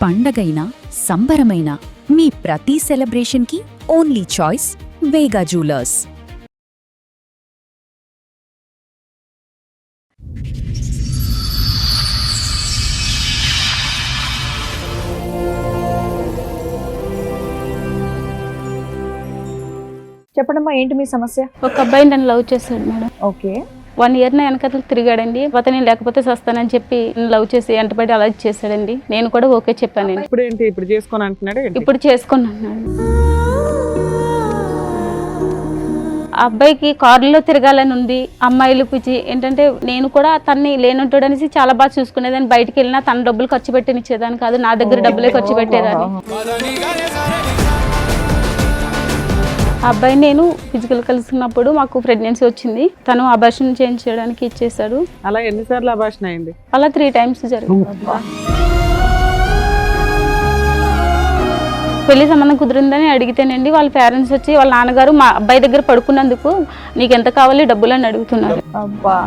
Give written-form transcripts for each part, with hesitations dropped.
పండగైనా సంబరమైనా మీ ప్రతి సెలబ్రేషన్కి only choice వేగా jewellers. చెప్పడమ్మా, ఏంటి మీ సమస్య? ఒక అబ్బాయి నన్ను లవ్ చేశాడు మేడం. ఓకే. 1 year నా వెనకతలు తిరిగాడండి. అతను లేకపోతే సస్తానని చెప్పి లవ్ చేసి ఎంటబడి అలా చేశాడండి. నేను కూడా ఓకే చెప్పానండి. ఇప్పుడు ఏంటి ఇప్పుడు చేసుకొని అంటున్నాడు? ఇప్పుడు చేసుకున్నాను. ఆ అబ్బాయికి కారులో తిరగాలని ఉంది. అమ్మాయిలు పిచ్చి ఏంటంటే నేను కూడా తన్ని లేనుంటాడు అనేసి చాలా బాగా చూసుకునేదాన్ని. బయటికి వెళ్ళినా తన డబ్బులు ఖర్చు పెట్టనిచ్చేదాన్ని కాదు, నా దగ్గర డబ్బులే ఖర్చు పెట్టేదాన్ని. ఆ అబ్బాయి నేను ఫిజికల్ కలిసినప్పుడు మాకు ప్రెగ్నెన్సీ వచ్చింది. తను అబార్షన్ చేయించడానికి ఇచ్చేసాడు. అలా ఎన్నిసార్లు అబార్షన్ అయింది? అలా 3 times జరిగింది. పెళ్లి సంబంధం కుదిరిందని అడిగితేనండి వాళ్ళ పేరెంట్స్ వచ్చి వాళ్ళ నాన్నగారు మా అబ్బాయి దగ్గర పడుకున్నందుకు నీకు ఎంత కావాలి డబ్బులు అని అడుగుతున్నారు. అబ్బా,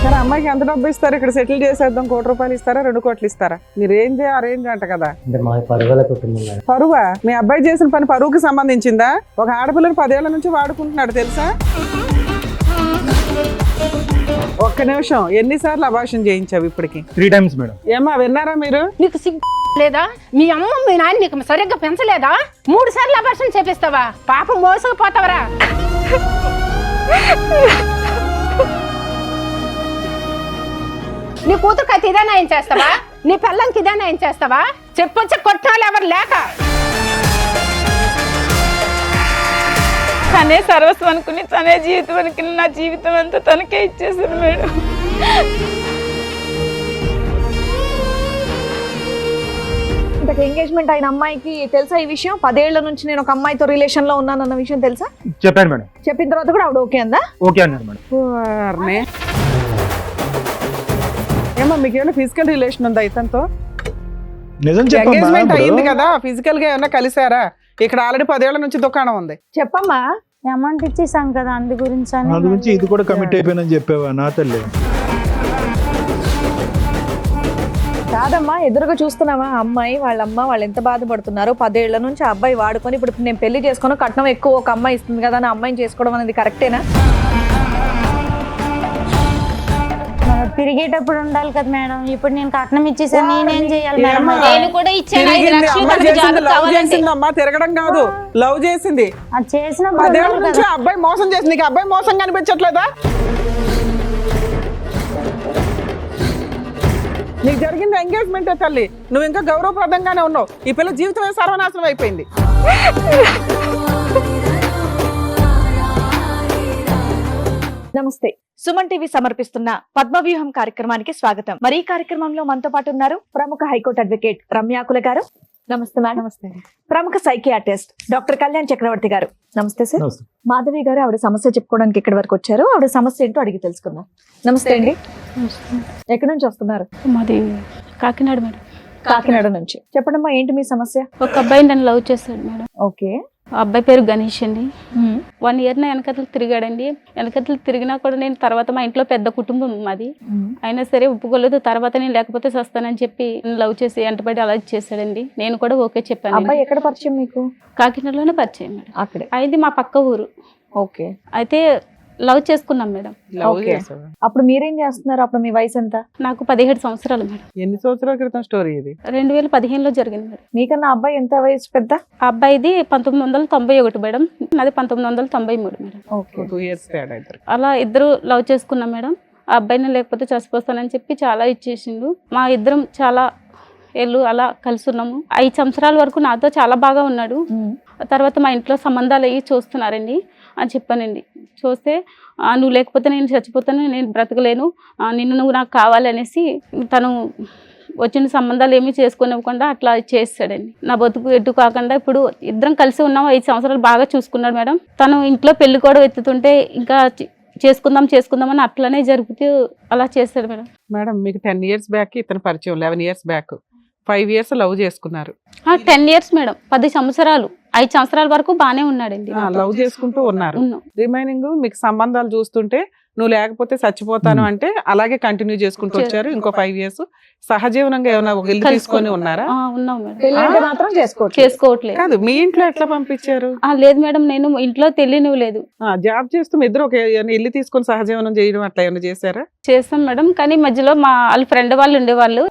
సరే అమ్మాయికి ఎంత డబ్బు ఇస్తారు? ఇక్కడ సెటిల్ చేసేద్దాం, 1 కోటి రూపాయలు ఇస్తారా, 2 కోట్లు ఇస్తారా? మీరు రేంజ్ అరేంజ్ అంట కదా. పరువా? మీ అబ్బాయి చేసిన పని పరువుకి సంబంధించిందా? ఒక ఆడపిల్లని 10 ఏళ్ల నుంచి వాడుకుంటున్నాడు తెలుసా? ఒక్క నిమిషం, ఎన్నిసార్లు అబార్షన్ చేయించావు ఇప్పటికి? 3 times మేడం. ఏమా విన్నారా మీరు? నీకు సిగ్గు లేదా? మీ అమ్మ మీ నాన్న నీకు సరిగ్గా పెంచలేదా? 3 సార్లు అబార్షన్ చేపిస్తావా? పాపం మోసపోతావరా? నీ కూతురుకి అయితే ఇదే నయం చేస్తావా? నీ పిల్లంకి ఇదే నయం చేస్తావా? చెప్పొచ్చి కొట్టాలి ఎవరు లేక. తనే సర్వస్వం అనుకుని తనే జీవితం అనుకుని నా జీవితం అంతా తనకే ఇచ్చేసాను మేడం. ఇంతకు ఎంగేజ్మెంట్ అయిన అమ్మాయికి తెలుసా ఈ విషయం? 10 ఏళ్ల నుంచి నేను ఒక అమ్మాయితో రిలేషన్ లో ఉన్నానన్న విషయం తెలుసా? చెప్పాను మేడం. చెప్పిన తర్వాత కూడా ఆవిడ ఓకే అందా? ఓకే అన్నారు మేడం. వారిని. ఏమో మీకేమైనా ఫిజికల్ రిలేషన్ ఉందా ఇతనితో? నిజం ఎంగేజ్మెంట్ అయింది చెప్పండి. కదా, ఫిజికల్ గా ఏమన్నా కలిసారా? ఇక్కడ ఆల్రెడీ 10 ఏళ్ల నుంచి దుకాణం ఉంది. చెప్పమ్మా. అమౌంట్ ఇచ్చేసాం కదా, అందు గురించి ఇది కూడా కమిట్ అయిపోయినని చెప్పావా నా తల్లి? కాదమ్మా, ఎదురుగా చూస్తున్నావా అమ్మాయి వాళ్ళ అమ్మ వాళ్ళు ఎంత బాధపడుతున్నారో. 10 ఏళ్ల నుంచి ఆ అబ్బాయి వాడుకొని ఇప్పుడు నేను పెళ్లి చేసుకుని కట్నం ఎక్కువ ఒక అమ్మాయి ఇస్తుంది కదా అని అమ్మాయిని చేసుకోవడం అనేది కరెక్టేనా? తిరిగేటప్పుడు ఉండాలి కదా మేడం. ఇప్పుడు నేను కట్నం ఇచ్చేసాను, నేనేం చేయాలి మేడం? నేను కూడా ఇచ్చాను 5 లక్షలు తనకి జాబ్ కావాలంటే. అమ్మా తిరగడం కాదు, లవ్ చేసింది. అది చేసిన 10 ఏళ్ల నుంచి ఆ అబ్బాయి మోసం చేసింది. నీకు అబ్బాయి మోసం కనిపించట్లేదా? నీకు జరిగింది ఎంగేజ్మెంట్ తల్లి, నువ్వు ఇంకా గౌరవప్రదంగానే ఉన్నావు. ఈ పిల్ల జీవితమే సర్వనాశనం అయిపోయింది. నమస్తే. సుమన్ టీవీ సమర్పిస్తున్న పద్మవ్యూహం కార్యక్రమానికి స్వాగతం. మరి ఈ కార్యక్రమంలో మనతో పాటు ఉన్నారు ప్రముఖ హైకోర్టు అడ్వకేట్ రమ్యాకుల గారు. నమస్తే మేడం. నమస్తే. ప్రముఖ సైకియాట్రిస్ట్ డాక్టర్ కళ్యాణ్ చక్రవర్తి గారు. నమస్తే సార్. నమస్తే. మాధవి గారు ఆవిడ సమస్య చెప్పుకోవడానికి ఇక్కడి వరకు వచ్చారు. ఆవిడ సమస్య ఏంటో అడిగి తెలుసుకుందాం. నమస్తే అండి. ఎక్కడి నుంచి వస్తున్నారు? మాది కాకినాడ మేడం. కాకినాడ నుంచి. చెప్పడమ్మా, ఏంటి మీ సమస్య? ఒక అబ్బాయి నన్ను లవ్ చేశాడు మేడం. ఓకే. ఆ అబ్బాయి పేరు గణేష్ అండి. 1 year నా వెనకతలు తిరిగాడండి. వెనకతలు తిరిగినా కూడా నేను తర్వాత మా ఇంట్లో పెద్ద కుటుంబం మాది, అయినా సరే ఒప్పుకోలేదు. తర్వాత నేను లేకపోతే సస్తానని చెప్పి లవ్ చేసి ఎంటబడి అలా చేశాడండి. నేను కూడా ఓకే చెప్పాను. అబ్బాయి ఎక్కడ పరిచయం మీకు? కాకినాడలోనే పరిచయం మేడం. అక్కడే. అది మా పక్క ఊరు. ఓకే. అయితే లవ్ చేసుకున్నాం మేడం. Love okay. చేసావా? అప్పుడు మీరేం చేస్తున్నారు? అప్పుడు మీ వయసు ఎంత? నాకు 17 సంవత్సరాలు మేడం. ఎన్ని సంవత్సరాల క్రితం స్టోరీ ఇది? 2015లో జరిగింది మేడం. మీకన్నా అబ్బాయి ఎంత వయసు పెద్ద? ఆ అబ్బాయిది 1991 మేడం, నాది 1993 మేడం. ఓకే. 2 years తేడా ఇద్దరు. అలా ఇద్దరు లవ్ చేసుకున్నాం మేడం. ఆ అబ్బాయిని లేకపోతే చచ్చిపోతానని చెప్పి చాలా ఇచ్చేసిండు. మా ఇద్దరం చాలా ఏళ్ళు అలా కలిసి ఉన్నాము. 5 సంవత్సరాల వరకు నాతో చాలా బాగా ఉన్నాడు. తర్వాత మా ఇంట్లో సంబంధాలు అయ్యి చూస్తున్నారండి అని చెప్పానండి. చూస్తే నువ్వు లేకపోతే నేను చచ్చిపోతాను, నేను బ్రతకలేను, నువ్వు నాకు కావాలి అనేసి తను వచ్చిన సంబంధాలు ఏమీ చేసుకోనివ్వకుండా అట్లా చేస్తాడండి. నా బతుకు ఎటు కాకుండా ఇప్పుడు ఇద్దరం కలిసి ఉన్నాము. 5 సంవత్సరాలు బాగా చూసుకున్నాడు మేడం. తను ఇంట్లో పెళ్లి కూడా ఎత్తుతుంటే ఇంకా చేసుకుందాం అని అట్లనే జరుపుతూ అలా చేస్తాడు మేడం. మేడం మీకు 10 years బ్యాక్ ఇతను పరిచయం, 11 years బ్యాక్ 5 years లవ్ చేసుకున్నారు. 10 years మేడం, 10 సంవత్సరాలు. 5 సంవత్సరాల వరకు బానే ఉన్నాడండి. లవ్ చేసుకుంటూ ఉన్నారు. రిమైనింగ్ మీకు సంబంధాలు చూస్తుంటే నువ్వు లేకపోతే చచ్చిపోతాను అంటే అలాగే కంటిన్యూ చేసుకుంటూ వచ్చారు ఇంకో 5 years. సహజీవనంగా ఏమైనా ఒక ఇల్లు తీసుకొని ఉన్నారా? ఉన్నాం మేడం. పెళ్లి అంటే మాత్రం చేసుకోవచ్చు. చేసుకోవట్లేదు. కాదు, మీ ఇంట్లో ఎట్లా పంపించారు? లేదు మేడం, నేను ఇంట్లో తెలియనివ్వలేదు. జాబ్ చేస్తూ మీ ఇద్దరు ఒక ఇల్లు తీసుకొని సహజీవనం చేయడం అట్లా ఏమైనా చేశారా? చేస్తాం మేడం, కానీ మధ్యలో మా వాళ్ళ ఫ్రెండ్ వాళ్ళు ఉండేవాళ్ళు.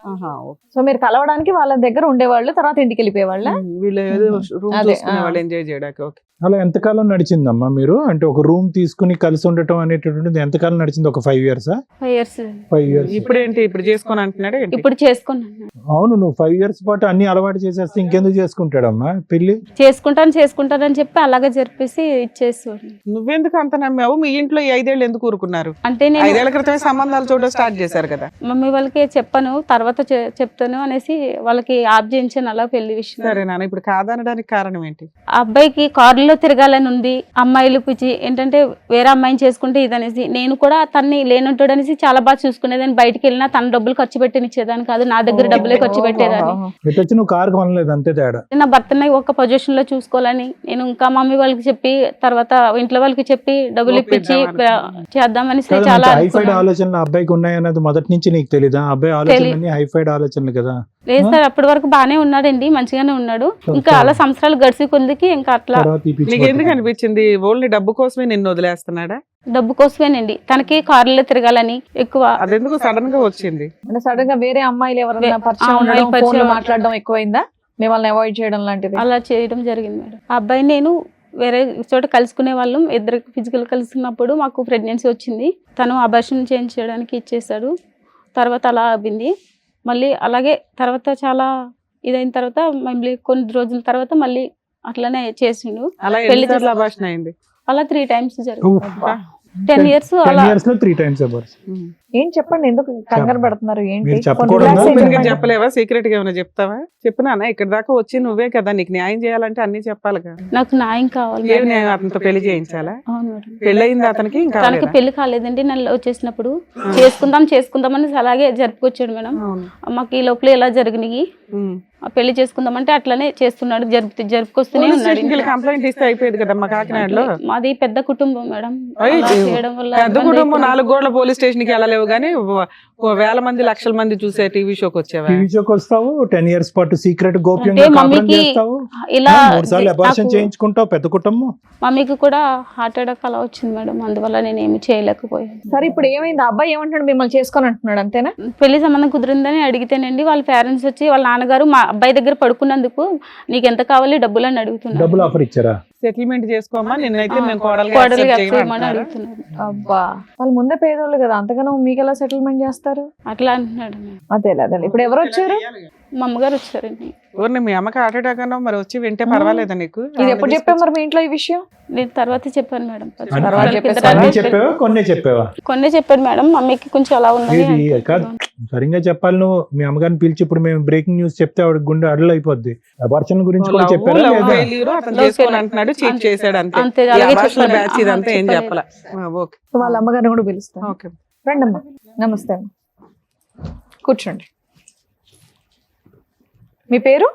సో మీరు కలవడానికి వాళ్ళ దగ్గర ఉండేవాళ్ళు, తర్వాత ఇంటికి వెళ్ళిపోయేవాళ్ళ? వీళ్ళు ఏదో రూమ్ అదే, చూసుకునే వాళ్ళు ఎంజాయ్ చేయడానికి. ఓకే. అలా ఎంతకాలం నడిచిందమ్మా మీరు? అంటే ఒక రూమ్ తీసుకుని కలిసి ఉండటం అనేటటువంటిది ఎంతకాలం నడిచింది? ఒక 5 years? 5 years. 5 years. ఇప్పుడేంటి ఇప్పుడు చేసుకొని అంటున్నాడు? ఇప్పుడు చేసుకున్నాను. అవును, నువ్వు 5 years పాటు అన్ని అలవాటు చేసేస్తే ఇంకెందుకు చేసుకుంటాడమ్మా పెళ్లి? చేసుకుంటానని చెప్పి అలాగే జరిపేసి ఇచ్చేసేవాడు. నువ్వెందుకు అంత నమ్మావు? మీ ఇంట్లో ఈ 5 ఏళ్ళు ఎందుకు ఊరుకున్నారు? అంటే నేను 5 ఏళ్ల క్రితమే సంబంధాలు చూడడం స్టార్ట్ చేశారు కదా. మమ్మీ వాళ్ళకి చెప్పాను, తర్వాత చెప్తాను అనేసి వాళ్ళకి ఆప్ చేయించాను అలా పెళ్లి విషయం. సరే నాన్న, ఇప్పుడు కాదనడానికి కారణం ఏంటి? ఆ అబ్బాయికి కారులో తిరగాలని ఉంది, అమ్మాయిలు పిచ్చి ఏంటంటే వేరే అమ్మాయిని చేసుకుంటే ఇదనేసి. నేను కూడా తన్ని లేనుంటాడు అనేసి చాలా బాగా చూసుకునేదాన్ని. బయటికి వెళ్ళినా తన డబ్బులు ఖర్చు పెట్టినిచ్చేదాన్ని కాదు, నా దగ్గర డబ్బులే ఖర్చు పెట్టేదాన్ని. ఇటు వచ్చి నువ్వు కారు కొనలేదు, అంతే తేడా. నా భర్తని ఒక పొజిషన్ లో చూసుకోవాలని నేను ఇంకా మమ్మీ వాళ్ళకి చెప్పి తర్వాత ఇంట్లో వాళ్ళకి చెప్పి డబ్బులు ఇప్పించి చేద్దామని చాలా హైఫైడ్ ఆలోచనలు అబ్బాయికి ఉన్నాయన్నది మొదటి నుంచి నీకు తెలీదా? అబ్బాయి ఆలోచనలు హైఫైడ్ ఆలోచనలు కదా. లేదు సార్, అప్పటి వరకు బానే ఉన్నాడండి, మంచిగానే ఉన్నాడు. ఇంకా అలా సంవత్సరాలు గడిచి కొద్దికి ఇంకా అట్లా. నీకు ఎందుకు అనిపించింది ఓన్లీ డబ్బు కోసమే నిన్ను వదిలేస్తున్నాడా? డబ్బు కోసమేనండి, తనకి కారులో తిరగాలని ఎక్కువ. అదెందుకు సడన్ గా వచ్చింది? అంటే సడన్ గా వేరే అమ్మాయిలు ఎవరైనా పరిచయం ఉండడం, ఫోన్ లో మాట్లాడడం ఎక్కువైందా? మిమ్మల్ని అవాయిడ్ చేయడం లాంటిది అలా చేయడం జరిగింది మేడం. ఆ అబ్బాయి నేను వేరే చోట కలుసుకునే వాళ్ళం, ఇద్దరు ఫిజికల్ కలుసుకున్నప్పుడు మాకు ప్రెగ్నెన్సీ వచ్చింది. తను అబార్షన్ చేయించడానికి ఇచ్చేసాడు. తర్వాత అలా అయింది. మళ్ళీ అలాగే తర్వాత చాలా ఇదైన తర్వాత మళ్ళీ కొన్ని రోజుల తర్వాత మళ్ళీ అట్లనే చేసిండు. పెళ్లి అబార్షన్ అయింది. అలా 3 times జరిగింది. 10 years అలా 10 years లో 3 times అబార్షన్. ఏం చెప్పండి, ఎందుకు కంగారు పడుతున్నారు? ఏంటి మీరు చెప్పకూడదు. చెప్పలేవా? సీక్రెట్ గా ఏమైనా చెప్తావా? చెప్పినా ఇక్కడ దాకా వచ్చి నువ్వే కదా, నీకు న్యాయం చేయాలంటే అన్ని చెప్పాలి కదా. నాకు న్యాయం కావాలి. ఏ న్యాయం? అతనితో పెళ్లి చేయించాలా? అవును మేడం. పెళ్ళయింది అతనికి? ఇంకా తనకి పెళ్లి కాలేదండి. నన్ను వచ్చేసినప్పుడు చేసుకుందామని అలాగే జరుపుకొచ్చాడు మేడం. మాకు ఈ లోపల ఎలా జరిగినాయి, పెళ్లి చేసుకుందామంటే అట్లనే చేస్తున్నాడు, జరుపుకొస్తూనే ఉన్నాడు. కంప్లైంట్ ఇస్తే అయిపోయేది కదా. మా కాకినాడలో మాది పెద్ద కుటుంబం మేడం. పెద్ద కుటుంబం, 4 గోడల పోలీస్ స్టేషన్ కి వెళ్ళలేవు కానీ వేల మంది లక్షల మంది చూసే టీవీ షోకి వచ్చావా? టీవీ షోకి వస్తావు, 10 years పాటు సీక్రెట్ గోప్యంగా కాపురం చేస్తావు, ఇలా 3 సార్లు అబార్షన్ చేయించుకుంటావు. పెద్ద కుటుంబం. మమ్మీకి కూడా హార్ట్ అటాక్ అలా వచ్చింది మేడం, అందువల్ల నేను ఏమి చేయలేకపోయాను. సరే ఇప్పుడు ఏమైంది? అబ్బాయి ఏమంటాడు? మిమ్మల్ని చేసుకొని అంటున్నాడు అంతేనా? పెళ్లి సంబంధం కుదిరిందని అడిగితేనండి వాళ్ళ పేరెంట్స్ వచ్చి వాళ్ళ నాన్నగారు మా అబ్బాయి దగ్గర పడుకున్నందుకు నీకు ఎంత కావాలి డబ్బులు అని అడుగుతున్నారు. డబ్బులు ఆఫర్ ఇచ్చారా? సెటిల్మెంట్ చేసుకోమా, నిన్నైతే మేము కోడలిగా చేయమని అడుగుతున్నారు. అబ్బా, వాళ్ళు ముందే పేదోళ్ళు కదా, అంతగానో మీకు ఎలా సెటిల్మెంట్ చేస్తారు? అట్లా అంటున్నాడు. అదే ఇప్పుడు ఎవరు వచ్చారు? మా అమ్మగారు వచ్చారండి. మీ అమ్మకి హార్ట్ అటాక్ అన్నా మరి వచ్చి వింటే పర్వాలేదా నీకు? ఇది ఎప్పుడు చెప్పావు మరి మీ ఇంట్లో ఈ విషయం? నేను తర్వాత చెప్పాను మేడం. కొన్నే చెప్పాను మేడం. మమ్మీకి కొంచెం అలా ఉన్నది. కాదు, సరిగ్గా చెప్పాలి. నువ్వు మీ అమ్మగారిని పిలిచి ఇప్పుడు మేము బ్రేకింగ్ న్యూస్ చెప్తే ఆవిడ గుండె అడ్లు అయిపోద్ది. అబార్షన్ గురించి కూడా చెప్పారు. వాళ్ళ అమ్మగారిని కూడా పిలుస్తాను. రండి అమ్మా. నమస్తే అమ్మ, కూర్చోండి. మీ పేరు?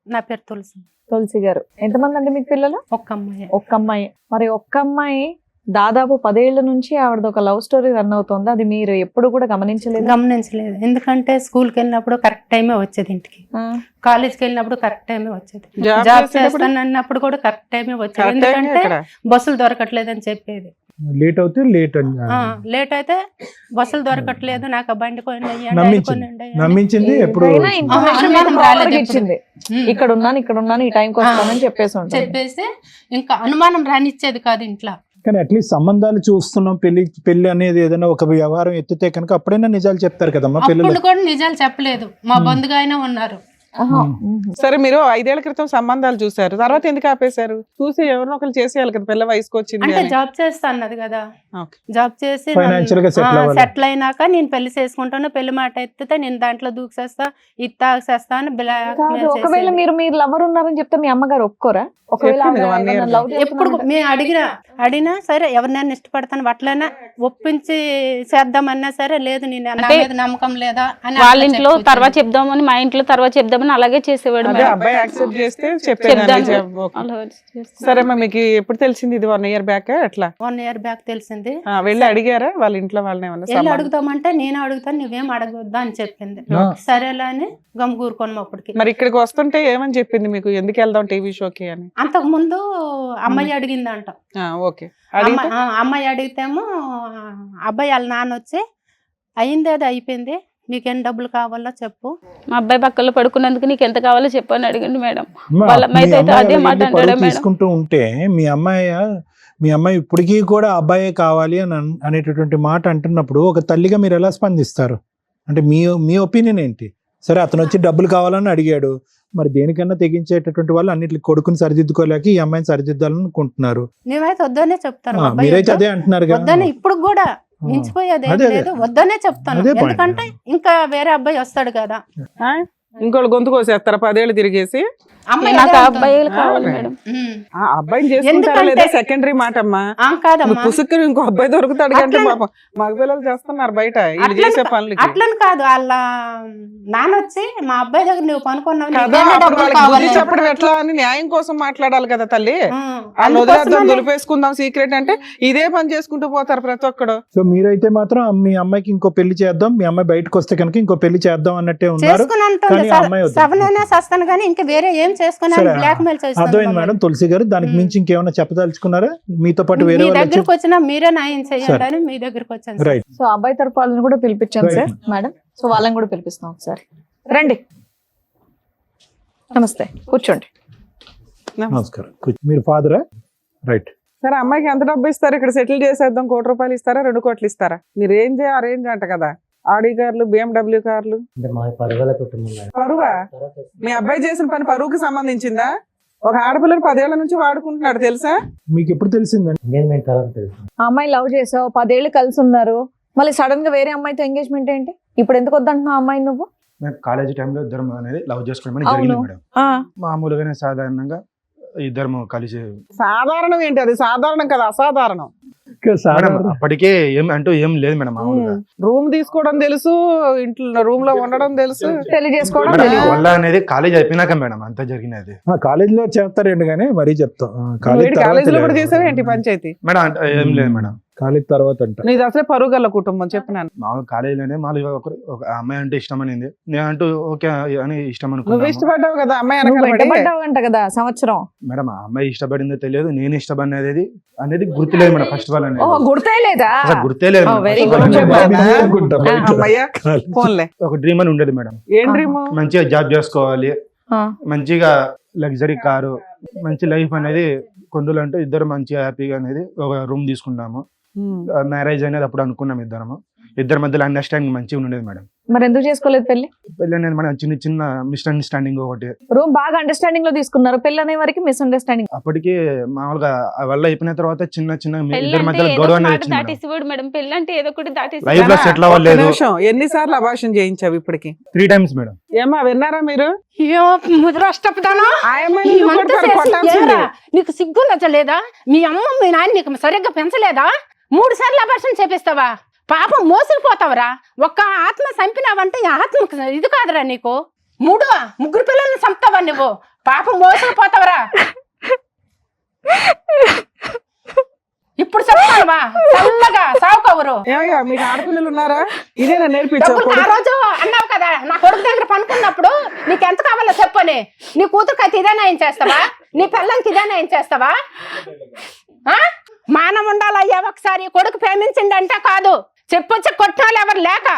నా పేరు తులసి. తులసి గారు, ఎంతమంది అండి మీకు పిల్లలు? ఒక్క అమ్మాయి. ఒక్క అమ్మాయి. మరి ఒక్క అమ్మాయి దాదాపు 10 ఏళ్ల నుంచి ఆవిడది ఒక లవ్ స్టోరీ రన్ అవుతుంది. అది మీరు ఎప్పుడు కూడా గమనించలేదు? ఎందుకంటే స్కూల్కి వెళ్ళినప్పుడు కరెక్ట్ టైమే వచ్చేది, ఇంటికి కాలేజ్కి వెళ్ళినప్పుడు కరెక్ట్ టైమే వచ్చేది, జాబ్ చేస్తాను అన్నప్పుడు కూడా కరెక్ట్ టైమే వచ్చేది. ఎందుకంటే బస్సులు దొరకట్లేదని చెప్పేది. లేట్ అయితే బస్సులు దొరకట్లేదు, నాకు ఆ బండి నమ్మించింది. ఎప్పుడు ఇచ్చింది, ఇక్కడ ఉన్నాను ఈ టైంకి వస్తానని చెప్పేసి ఇంకా అనుమానం రానిచ్చేది కాదు ఇంట్లో. కానీ అట్లీస్ట్ సంబంధాలు చూస్తున్నాం, పెళ్లి అనేది ఏదైనా ఒక వ్యవహారం ఎత్తితే కనుక అప్పుడైనా నిజాలు చెప్తారు కదమ్మా. అప్పుడు కూడా నిజాలు చెప్పలేదు, మా బంధుగా అయినా ఉన్నారు. సరే, మీరు 5 ఏళ్ల క్రితం సంబంధాలు చూసారు, తర్వాత ఎందుకు ఆపేశారు? చూసి ఎవరినో ఒకరు చేసేయాలి కదా, పిల్ల వయసుకు వచ్చింది. అంటే జాబ్ చేస్తా అన్నది కదా, జాబ్ చేసి సెటిల్ అయినాక నేను పెళ్లి చేసుకుంటాను, పెళ్లి మాట ఎత్తితే నేను దాంట్లో దూకేస్తా, ఇది తాగేస్తా అని. ఒకవేళ మీరు లవర్ ఉన్నారని చెప్తే మీ అమ్మగారు ఒప్పుకోరా? ఎప్పుడు మేము అడిగినా సరే, ఎవరినైనా ఇష్టపడతాను అట్లైనా ఒప్పించి చేద్దామన్నా సరే, లేదు నేను నమ్మకం లేదా అని వాళ్ళ ఇంట్లో తర్వాత చెప్దామని, మా ఇంట్లో తర్వాత చెప్దామని చెప్తామని అలాగే చేసేవాడు అదే మేడం. అబ్బాయి యాక్సెప్ట్ చేస్తే చెప్పేదాన్ని. చెప్తాను. ఓకే. అలా చేస్తాను. సరే అమ్మా, మీకు ఎప్పుడు తెలిసింది ఇది 1 year బ్యాక్ ఎట్లా? 1 year బ్యాక్ తెలిసింది. వెళ్ళి అడిగారా వాళ్ళ ఇంట్లో వాళ్ళని ఏమన్నా వెళ్ళి సంబంధం? అడుగుతామంటే నేను అడుగుతాను, నువ్వేం అడగొద్దా అని చెప్పింది. సరేలే అని గమ్ కూరుకోను అప్పటికి. మరి ఇక్కడికి వస్తుంటే ఏమని చెప్పింది మీకు, ఎందుకు వెళ్దాం టీవీ షోకి అని? అంతకు ముందు అమ్మాయి అడిగిందంట. ఓకే. అడిగితే అమ్మాయి అడిగితేమో అబ్బాయి వాళ్ళ నాన్న వచ్చి అయిందేదో అయిపోయింది, నీకేం డబ్బులు కావాలో చెప్పు. మా అబ్బాయి పక్కలో పడుకున్నందుకు నీకు ఎంత కావాలో చెప్పని అడిగండి మేడం. అమ్మా, వాళ్ళ మీ అమ్మాయి అయితే అమ్మాయి అదే అలా మాట వెళ్ళి అంటాడా పరువు మేడం? తీసుకుంటూ ఉంటే మీ అమ్మాయి ఇప్పటికీ కూడా అబ్బాయే కావాలి అని అనేటటువంటి మాట అంటున్నప్పుడు ఒక తల్లిగా మీరు ఎలా స్పందిస్తారు? అంటే మీ ఒపీనియన్ ఏంటి? సరే, అతను వచ్చి డబ్బులు కావాలని అడిగాడు, మరి దేనికన్నా తెగించేటటువంటి వాళ్ళు అన్నిటి కొడుకుని సరిదిద్దుకోలేక ఈ అమ్మాయిని సరిదిద్దాలనుకుంటున్నారు. మేమైతే వద్దనే చెప్తాను. అబ్బాయి మీరైతే అదే అంటున్నారు కదా. వద్దనే ఇప్పుడు కూడా మించిపోయేది ఏం అదే. లేదు, వద్దనే చెప్తాను. అదే point. ఎందుకంటే ఇంకా వేరే అబ్బాయి వస్తాడు కదా. ఇంకోళ్ళు గొంతు కోసేస్తారా 10 ఏళ్ళు తిరిగేసి? అమ్మాయి నాకు అదే ఆ అంటుంది. అబ్బాయిలు కావాలి మేడం. ఆ అబ్బాయిని చేసుకుంటారా లేదా ఎందుకంటే- సెకండరీ మాట అమ్మా. కాదమ్మా, పుసుక్కుని ఇంకో అబ్బాయి దొరుకుతాడు కంటే అట్లా- పాపం మగ పిల్లలు చేస్తున్నారు బయట వీళ్ళు అట్లని చేసే పనులకి. అట్లని కాదు, వాళ్ళ నాన్న వచ్చి మా అబ్బాయి దగ్గర నువ్వు పనుకున్నావు, కదా, నీకేమో అప్పుడు డబ్బులు వాళ్ళకి కావాలి. బుద్ధి చెప్పడం ఎట్లా అని న్యాయం కోసం మాట్లాడాలి కదా తల్లి. వాళ్ళు అందుకోసమనే- వదిలేద్దాం, దులిపేసుకుందాం సీక్రెట్ అంటే ఇదే పని చేసుకుంటూ పోతారు ప్రతి ఒక్కడు. సో మీరైతే మాత్రం మీ అమ్మాయికి ఇంకో పెళ్లి చేద్దాం, మీ అమ్మాయి బయటకు వస్తే కనుక ఇంకో పెళ్లి చేద్దాం అన్నట్టే ఉన్నారు. చేసుకుని అంటుంది కానీ ఆ అమ్మాయి వద్దు. సవనైనా సస్తాను కానీ ఇంకా వేరే ఏం చేసుకుని సరే, బ్లాక్ మెయిల్ అర్థమైంది మేడం. తులసి గారు, దానికి మించి ఇంకేమైనా చెప్పదలుచుకున్నారా? మీతో పాటు వేరే మీ వాళ్ళు దగ్గరకు వచ్చినా మీరే న్యాయం చేయండి సరే. అని మీ దగ్గరకు వచ్చాను సార్. రైట్. సో అబ్బాయి తరపు వాళ్ళని కూడా పిలిపించాను Right. Sir madam. సో వాళ్ళని కూడా పిలిపిస్తాం ఒకసారి. రండి, నమస్తే, కూర్చోండి. నమస్కారం. మీరు ఫాదరా? రైట్. సరే, అమ్మాయికి ఎంత డబ్బు ఇస్తారు? ఇక్కడ సెటిల్ చేసేద్దాం, 1 కోటి రూపాయలు ఇస్తారా, 2 కోట్లు ఇస్తారా? మీ రేంజ్ ఆ రేంజ్ అంట కదా. ఆడి కార్లు, BMW కార్లు. పరువా? మీ అబ్బాయి చేసిన పని పరువుకి సంబంధించిందా? ఒక ఆడపిల్లని 10 ఏళ్ల నుంచి వాడుకుంటున్నాడు తెలుసా? మీకు ఎప్పుడు తెలిసిందండి? ఆ అమ్మాయి లవ్ చేసావు, 10 ఏళ్ళు కలిసి ఉన్నారు, మళ్ళీ సడన్ గా వేరే అమ్మాయితో ఎంగేజ్మెంట్ ఏంటి? ఇప్పుడు ఎందుకు వద్దంటున్నావు అమ్మాయి నువ్వు? మేము కాలేజీ టైంలో ఇద్దరం అనేది లవ్ చేసుకోవడం అవును. జరిగింది మేడం. మామూలుగానే సాధారణంగా ఇద్దరము కలిసి సాధారణం ఏంటి? అది సాధారణం కదా, అసాధారణం. మేడం అప్పటికే ఏం లేదు మేడం. మామూలుగా రూమ్ తీసుకోవడం తెలుసు, ఇంట్లో రూమ్ లో ఉండడం తెలుసు, పెళ్లి చేసుకోవడం మేడం తెలియదు. వల్ల అనేది కాలేజ్ అయిపోయినాక మేడం అంతా జరిగినది. కాలేజీలో చేస్తారండి, కానీ మరీ చెప్తాం. కాలేజీలో కూడా చేసావా ఏంటి పంచాయతీ? మేడం అంటే ఏం లేదు మేడం. కాలేజ్ తర్వాత అంట. నీది అసలే పరుగల్ల కుటుంబం చెప్పినాను. మామూలు కాలేజీలోనే మామూలుగా ఒక అమ్మాయి అంటే ఇష్టం అనింది, నేను అంటూ ఓకే అని ఇష్టం నువ్వు అనుకున్నాను ఇష్టపడ్డావు కదా అమ్మాయి నువ్వు వెనకాల పడి. వెంటబడ్డావు అంట కదా సంవత్సరం. మేడం. ఆ అమ్మాయి ఇష్టపడిందో తెలియదు, నేను ఇష్టపడినది అనేది గుర్తులేదు మేడం. ఫస్ట్ ఆఫ్ ఆల్ అనేది ఓహో, గుర్తే లేదా? అసలు గుర్తే లేదు Oh, madam. very First of all good. అనేది బాగా అనుకుంటా బయట. అమ్మయ్యా ఫోన్లే. ఒక డ్రీమ్ అని ఉండేది మేడం. ఏం డ్రీమ్? మంచిగా జాబ్ చేసుకోవాలి, మంచిగా లగ్జరీ కారు, మంచి లైఫ్ అనేది కొండలంటూ ఇద్దరు మంచిగా హ్యాపీగా అనేది ఒక రూమ్ తీసుకున్నాము. మ్యారేజ్ అనేది అప్పుడు అనుకున్నాం ఇద్దరి మధ్యలో అండర్స్టాండింగ్ మంచిగా ఉండేది మేడం. మరి ఎందుకు చేసుకోలేదు పెళ్లి? పెళ్ళి అనేది మేడం చిన్న చిన్న మిస్అండర్స్టాండింగ్ ఒకటి. రూమ్ బాగా అండర్స్టాండింగ్ లో తీసుకున్నారు, పెళ్లి అనే వరకు మిస్అండర్స్టాండింగ్. అప్పటికి మామూలుగా వల్ల అయిపోయిన తర్వాత చిన్న చిన్న పెళ్ళి ఇద్దరి అంటే మధ్యలో ఏదో గొడవ ఒక అనేది మాట వచ్చింది మేడం. దాటేసేవాడు మేడం. పెళ్ళి అంటే ఏదో ఒకటి దాటేసి లైఫ్ లో సెటిల్ అవ్వలేదు. ఎన్నిసార్లు అభాషణ చేయించావు ఇప్పటికి? 3 times మేడం. ఏమా విన్నారా మీరు? ముద్రష్టపదాను ఆ అమ్మాయిని ఎందుకు కొడతారు? కొట్టాల్సిందే. నీకు సిగ్గు నచ్చలేదా? మీ అమ్మ మీ నాన్న నీకు సరిగ్గా పెంచలేదా? 3 సార్లు అభాషణ చేపిస్తావా? పాపం మోసుకుపోతావరా? ఒక్క ఆత్మ చంపినావంటే ఈ ఆత్మకు ఇది కాదురా నీకు. 3 పిల్లల్ని చంపుతావా నువ్వు? పాపం మోసుకుపోతావరా? ఇప్పుడు చెప్తావా చల్లగా సావుకవరు? ఏమయ్యా మీకు ఆడపిల్లలు ఉన్నారా? ఇదేనా నేర్పించావు? డబ్బులు ఆ రోజు అన్నావు కదా, నా కొడుకు దగ్గర పనుకున్నప్పుడు నీకు ఎంత కావాలో చెప్పని. నీ కూతురుకి అయితే ఇదేనా ఏం చేస్తావా? నీ పిల్లలకి ఇదేనా ఏం చేస్తావా? మానం ఉండాలయ్యా, ఒకసారి కొడుకు ప్రేమించండి అంటే కాదు, చెప్పొచ్చి కొట్టినాళ్ళు ఎవరు లేక.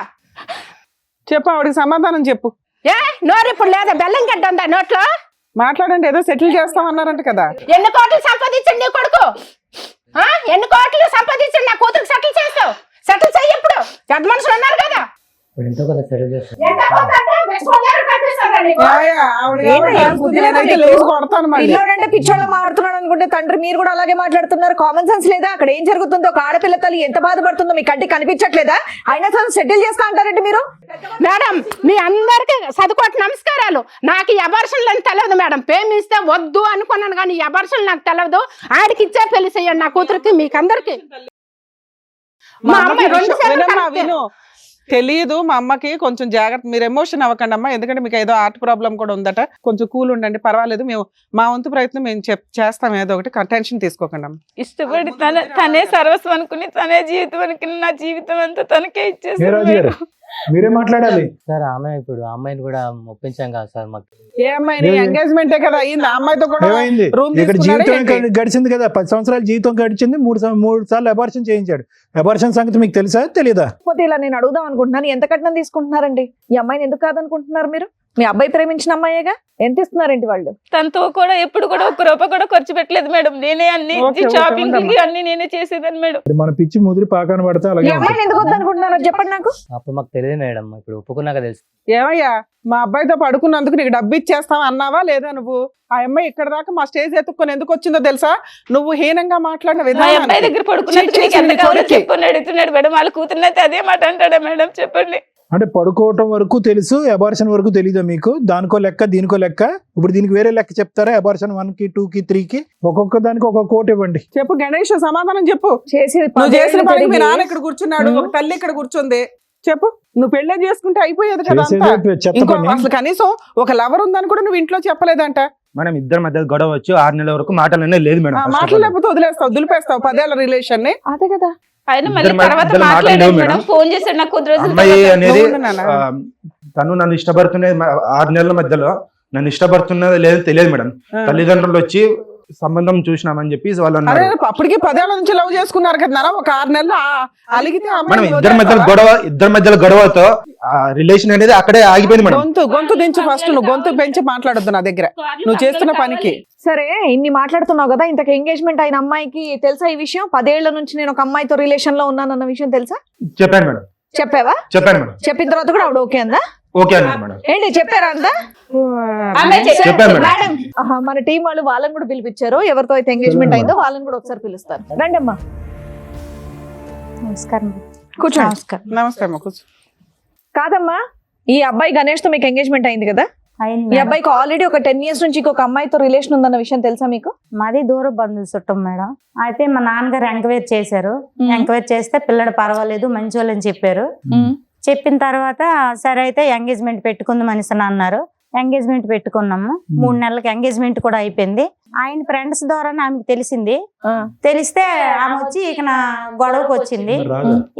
చెప్పు, ఆవిడకి సమాధానం చెప్పు. ఏ నోరు ఇప్పుడు లేదా? బెల్లం గడ్డ ఉందా నోట్లో? మాట్లాడండి, ఏదో సెటిల్ చేస్తామన్నారంట కదా. ఎన్ని కోట్లు సంపాదించండి నీ కొడుకు? ఎన్ని కోట్లు సంపాదించండి నా కూతురికి సెటిల్ చేస్తావు? సెటిల్ చెయ్యి. ఇప్పుడు పెద్ద మనుషులు ఉన్నారు కదా. ఎంతో కొంత అంటే నెక్స్ట్ 1 year కట్టిస్తారా నీకు? పిల్లోడంటే పిచ్చోళ్ళ మాట్లాడుతున్నాడు అనుకుంటే తండ్రి మీరు కూడా అలాగే మాట్లాడుతున్నారు. కామన్ సెన్స్ లేదా? అక్కడ ఏం జరుగుతుందో, ఒక ఆడపిల్ల తల్లి ఎంత బాధపడుతుందో మీ కంటికి కనిపించట్లేదా? అయినా సరే సెటిల్ చేస్తా అంటారంటే మీరు. మేడం మీ అందరికి చదువుకోటి నమస్కారాలు. నాకు ఈ అబార్షన్లు అని తెలియదు మేడం. ప్రేమిస్తే వద్దు అనుకున్నాను కానీ ఈ అబార్షన్లు నాకు తెలియదు. ఆడికి ఇచ్చే పెళ్లి చేయండి నా కూతురికి, మీకు అందరికి. మా అమ్మాయి 2 సార్లు విను, తెలియదు మా అమ్మకి, కొంచెం జాగ్రత్త, మీరు ఎమోషన్ అవ్వకండి అమ్మా, ఎందుకంటే మీకు ఏదో హార్ట్ ప్రాబ్లం కూడా ఉందట, కొంచెం కూల్ ఉండండి, పర్వాలేదు, మేము మా వంతు ప్రయత్నం మేము చేస్తాం, ఏదో ఒకటి టెన్షన్ తీసుకోకండి అమ్మ. ఇష్టపడి తనే సర్వస్వం అనుకుని, తనే జీవితం అనుకుని, నా జీవితం అంతా తనకే ఏ ఇచ్చేసాను రాజు గారు మీరే మాట్లాడాలి. సార్ ఆమె ఇప్పుడు ఆ అమ్మాయిని కూడా ఒప్పించాం కదా సార్ మాకు. ఏ అమ్మాయిని? ఎంగేజ్మెంటే కదా అయింది, ఆ అమ్మాయితో కూడా ఏమైంది? రూమ్ ఇక్కడ జీవితం గడిచింది కదా, 10 సంవత్సరాల జీవితం గడిచింది, 3 సార్లు అబార్షన్ చేయించాడు. అబార్షన్ సంగతి మీకు తెలుసా తెలీదా? కాకపోతే ఇలా నేను అడుగుదాం అనుకుంటున్నాను, ఎంత కట్నం తీసుకుంటున్నారండి? ఈ అమ్మాయిని ఎందుకు కాదనుకుంటున్నారు మీరు? మీ అబ్బాయి ప్రేమించిన అమ్మాయేగా, ఎంత ఇస్తున్నారేంటి వాళ్ళు? తనతో కూడా ఎప్పుడు కూడా 1 రూపాయి కూడా ఖర్చు పెట్టలేదు మేడం. నేనే అన్ని షాపింగ్ అన్ని నేనే చేసేదాన్ని మేడం. మన పిచ్చి ముదిరి పాకాన పడితే ఈ అలాగే అమ్మాయిని ఎందుకు వద్దనుకుంటున్నారో చెప్పండి నాకు. అప్పుడు మాకు తెలియదు మేడం, ఇప్పుడు ఒప్పుకున్నాక తెలుసు. ఏమయ్యా, మా అబ్బాయితో పడుకున్నందుకు నీకు డబ్బు ఇచ్చేస్తావా అన్నావా లేదా నువ్వు? ఆ అమ్మాయి ఇక్కడ దాకా మా స్టేజ్ ఎత్తుక్కొని ఎందుకు వచ్చిందో తెలుసా? నువ్వు హీనంగా మాట్లాడిన మా విధానం. అబ్బాయి దగ్గర పడుకున్నట్టు నీకు ఎంత కావాలో చెప్పని అడుగుతున్నాడు మేడం. వాళ్ళ కూతురునైతే అదే మాట అంటాడా మేడం? చెప్పండి. అంటే పడుకోవటం వరకు తెలుసు, అబార్షన్ వరకు తెలీదా మీకు? దానికో లెక్క దీనికో లెక్క. ఇప్పుడు దీనికి వేరే లెక్క చెప్తారా? అబార్షన్ 1కి 2కి 3కి ఒక్కొక్క దానికి ఒక్కొక్క కోట్ ఇవ్వండి. చెప్పు గణేష్, సమాధానం చెప్పు. చేసేది నువ్వు చేసిన పదేళ్ళు పనికి మీ తిరిగి. నాన్న ఇక్కడ కూర్చున్నాడు, ఒక తల్లి ఇక్కడ కూర్చుంది. చెప్పు, నువ్వు పెళ్ళే చేసుకుంటే అయిపోయేది కదా అంతా. చేసేది చెత్త ఇంకో పని. అసలు కనీసం ఒక లవర్ ఉందని కూడా నువ్వు ఇంట్లో చెప్పలేదంట. మనం ఇద్దరి మధ్య గొడవ వచ్చి 6 నెలల వరకు మాటలనే లేదు మేడం. మాటలు లేకపోతే వదిలేస్తావు, దులిపేస్తావు 10 ఏళ్ల రిలేషన్ ని. అదే కదా. ఆయన మళ్ళీ ఇద్దరు తర్వాత ఇద్దరు మాట్లాడాడు మాట్లాడలేవు మేడం. మేడం. ఫోన్ చేశాడు నాకు కొద్ది రోజులు అమ్మాయి తర్వాత. అనేది నువ్వు నాన్న. తను నన్ను ఇష్టపడుతున్నది 6 నెలల మధ్యలో నన్ను ఇష్టపడుతున్నది లేదో తెలియదు మేడం. తల్లిదండ్రులు వచ్చి సంబంధం చూసినామని చెప్పి వాళ్ళు అరే అన్నారు. అప్పటికి 10 ఏళ్ల నుంచి లవ్ చేసుకున్నారు కదా నాన్న, ఒక 6 నెలలు అలిగితే ఆ మనం అమ్మాయిని ఇద్దరి మధ్యలో గొడవతో రిలేషన్ అనేది అక్కడే ఆగిపోయింది మేడం. గొంతు దించు ఫస్ట్, నువ్వు గొంతు పెంచి మాట్లాడొద్దు నా దగ్గర నువ్వు చేస్తున్న పనికి. సరే, ఇన్ని మాట్లాడుతున్నావు కదా, ఇంతకు ఎంగేజ్మెంట్ అయిన అమ్మాయికి తెలుసా ఈ విషయం? 10 ఏళ్ల నుంచి నేను ఒక అమ్మాయితో రిలేషన్ లో ఉన్నానన్న విషయం తెలుసా? చెప్పాను మేడం. చెప్పావా? చెప్పాను మేడం. చెప్పిన తర్వాత కూడా ఆవిడ ఓకే అందా? ఓకే అన్నారు మేడం. ఏంటి చెప్పారా అంతా? చెప్పాను మేడం. మేడం, మన టీం వాళ్ళు వాళ్ళని కూడా పిలిపించారు. ఎవరితో అయితే ఎంగేజ్మెంట్ అయిందో వాళ్ళని కూడా ఒకసారి పిలుస్తారు. రండి అమ్మా, నమస్కారం. కూర్చోండి. నమస్కారం. నమస్కారం కూర్చో. కాదమ్మా, ఈ అబ్బాయి గణేష్ తో మీకు ఎంగేజ్మెంట్ అయింది కదా? అయింది ఈ మేడం. అబ్బాయికి ఆల్రెడీ ఒక 10 years నుంచి ఇంకొక అమ్మాయితో రిలేషన్ ఉందన్న విషయం తెలుసా మీకు? మాది దూర బంధువులు చుట్టం మేడం. అయితే మా నాన్నగారు ఎంక్వైరీ చేశారు. ఎంక్వైరీ చేస్తే పిల్లడు పర్వాలేదు, మంచి వాళ్ళని చెప్పారు. చెప్పిన తర్వాత సరే అయితే ఎంగేజ్మెంట్ పెట్టుకుందాం అనేసి అన్నారు. ఎంగేజ్మెంట్ పెట్టుకున్నాము. 3 నెలలకి ఎంగేజ్మెంట్ కూడా అయిపోయింది. ఆయన ఫ్రెండ్స్ ద్వారా ఆమెకు తెలిసింది. తెలిస్తే ఆమె వచ్చి ఇక నా గొడవకు వచ్చింది.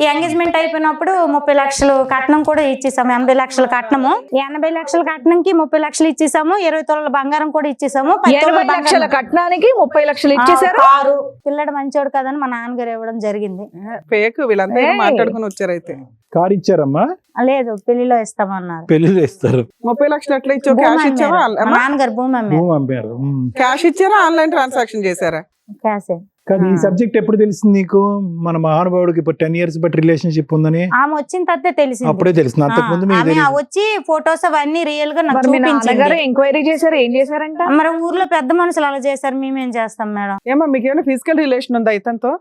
ఈ ఎంగేజ్మెంట్ అయిపోయినప్పుడు 30 లక్షలు కట్నం కూడా ఇచ్చేసాము. 80 లక్షల కట్నము, 80 లక్షల కట్నంకి 30 లక్షలు ఇచ్చేసాము. 20 తులాల బంగారం కూడా ఇచ్చేసాము. 20 లక్షల కట్నానికి 30 లక్షలు ఇచ్చేసారు. కారు పిల్లడు మంచోడు కదని మా నాన్నగారు ఇవ్వడం జరిగింది. ఫేక్ వీళ్ళంతా ఏదో మాట్లాడుకుని వచ్చారు. అయితే కారు ఇచ్చారమ్మా? లేదు, పెళ్లిలో ఇస్తామన్నారు. పెళ్లిలో ఇస్తారు. 30 లక్షలు ఎట్లా ఇచ్చావు? భూమి క్యాష్ ఇచ్చావా? అమ్మారు. మా నాన్నగారు భూమి అమ్మారు. భూమి అమ్మారు. క్యాష్ ఇచ్చారా, ఆన్లైన్ ట్రాన్సాక్షన్ చేశారా? క్యాషే. కానీ ఈ సబ్జెక్ట్ ఎప్పుడు తెలిసింది నీకు? మన మహానుభావుడికి ఇప్పుడు 10 years బట్టి రిలేషన్షిప్ ఉందని ఆమె వచ్చిన తర్వాత తెలిసింది. అప్పుడే తెలిసింది. అంతకు ముందు మీకు ఆమె తెలియదు. వచ్చి ఫొటోస్ అవన్నీ రియల్ గా నాకు మరి మీ నాన్నగారు చూపించింది. ఎంక్వైరీ చేశారు, ఏం చేశారంట? మరి ఊర్లో పెద్ద మనుషులు అలా చేశారు, మేమేం చేస్తాం మేడం? ఏమో మీకు ఏమైనా ఫిజికల్ రిలేషన్ ఉందా ఇతనితో?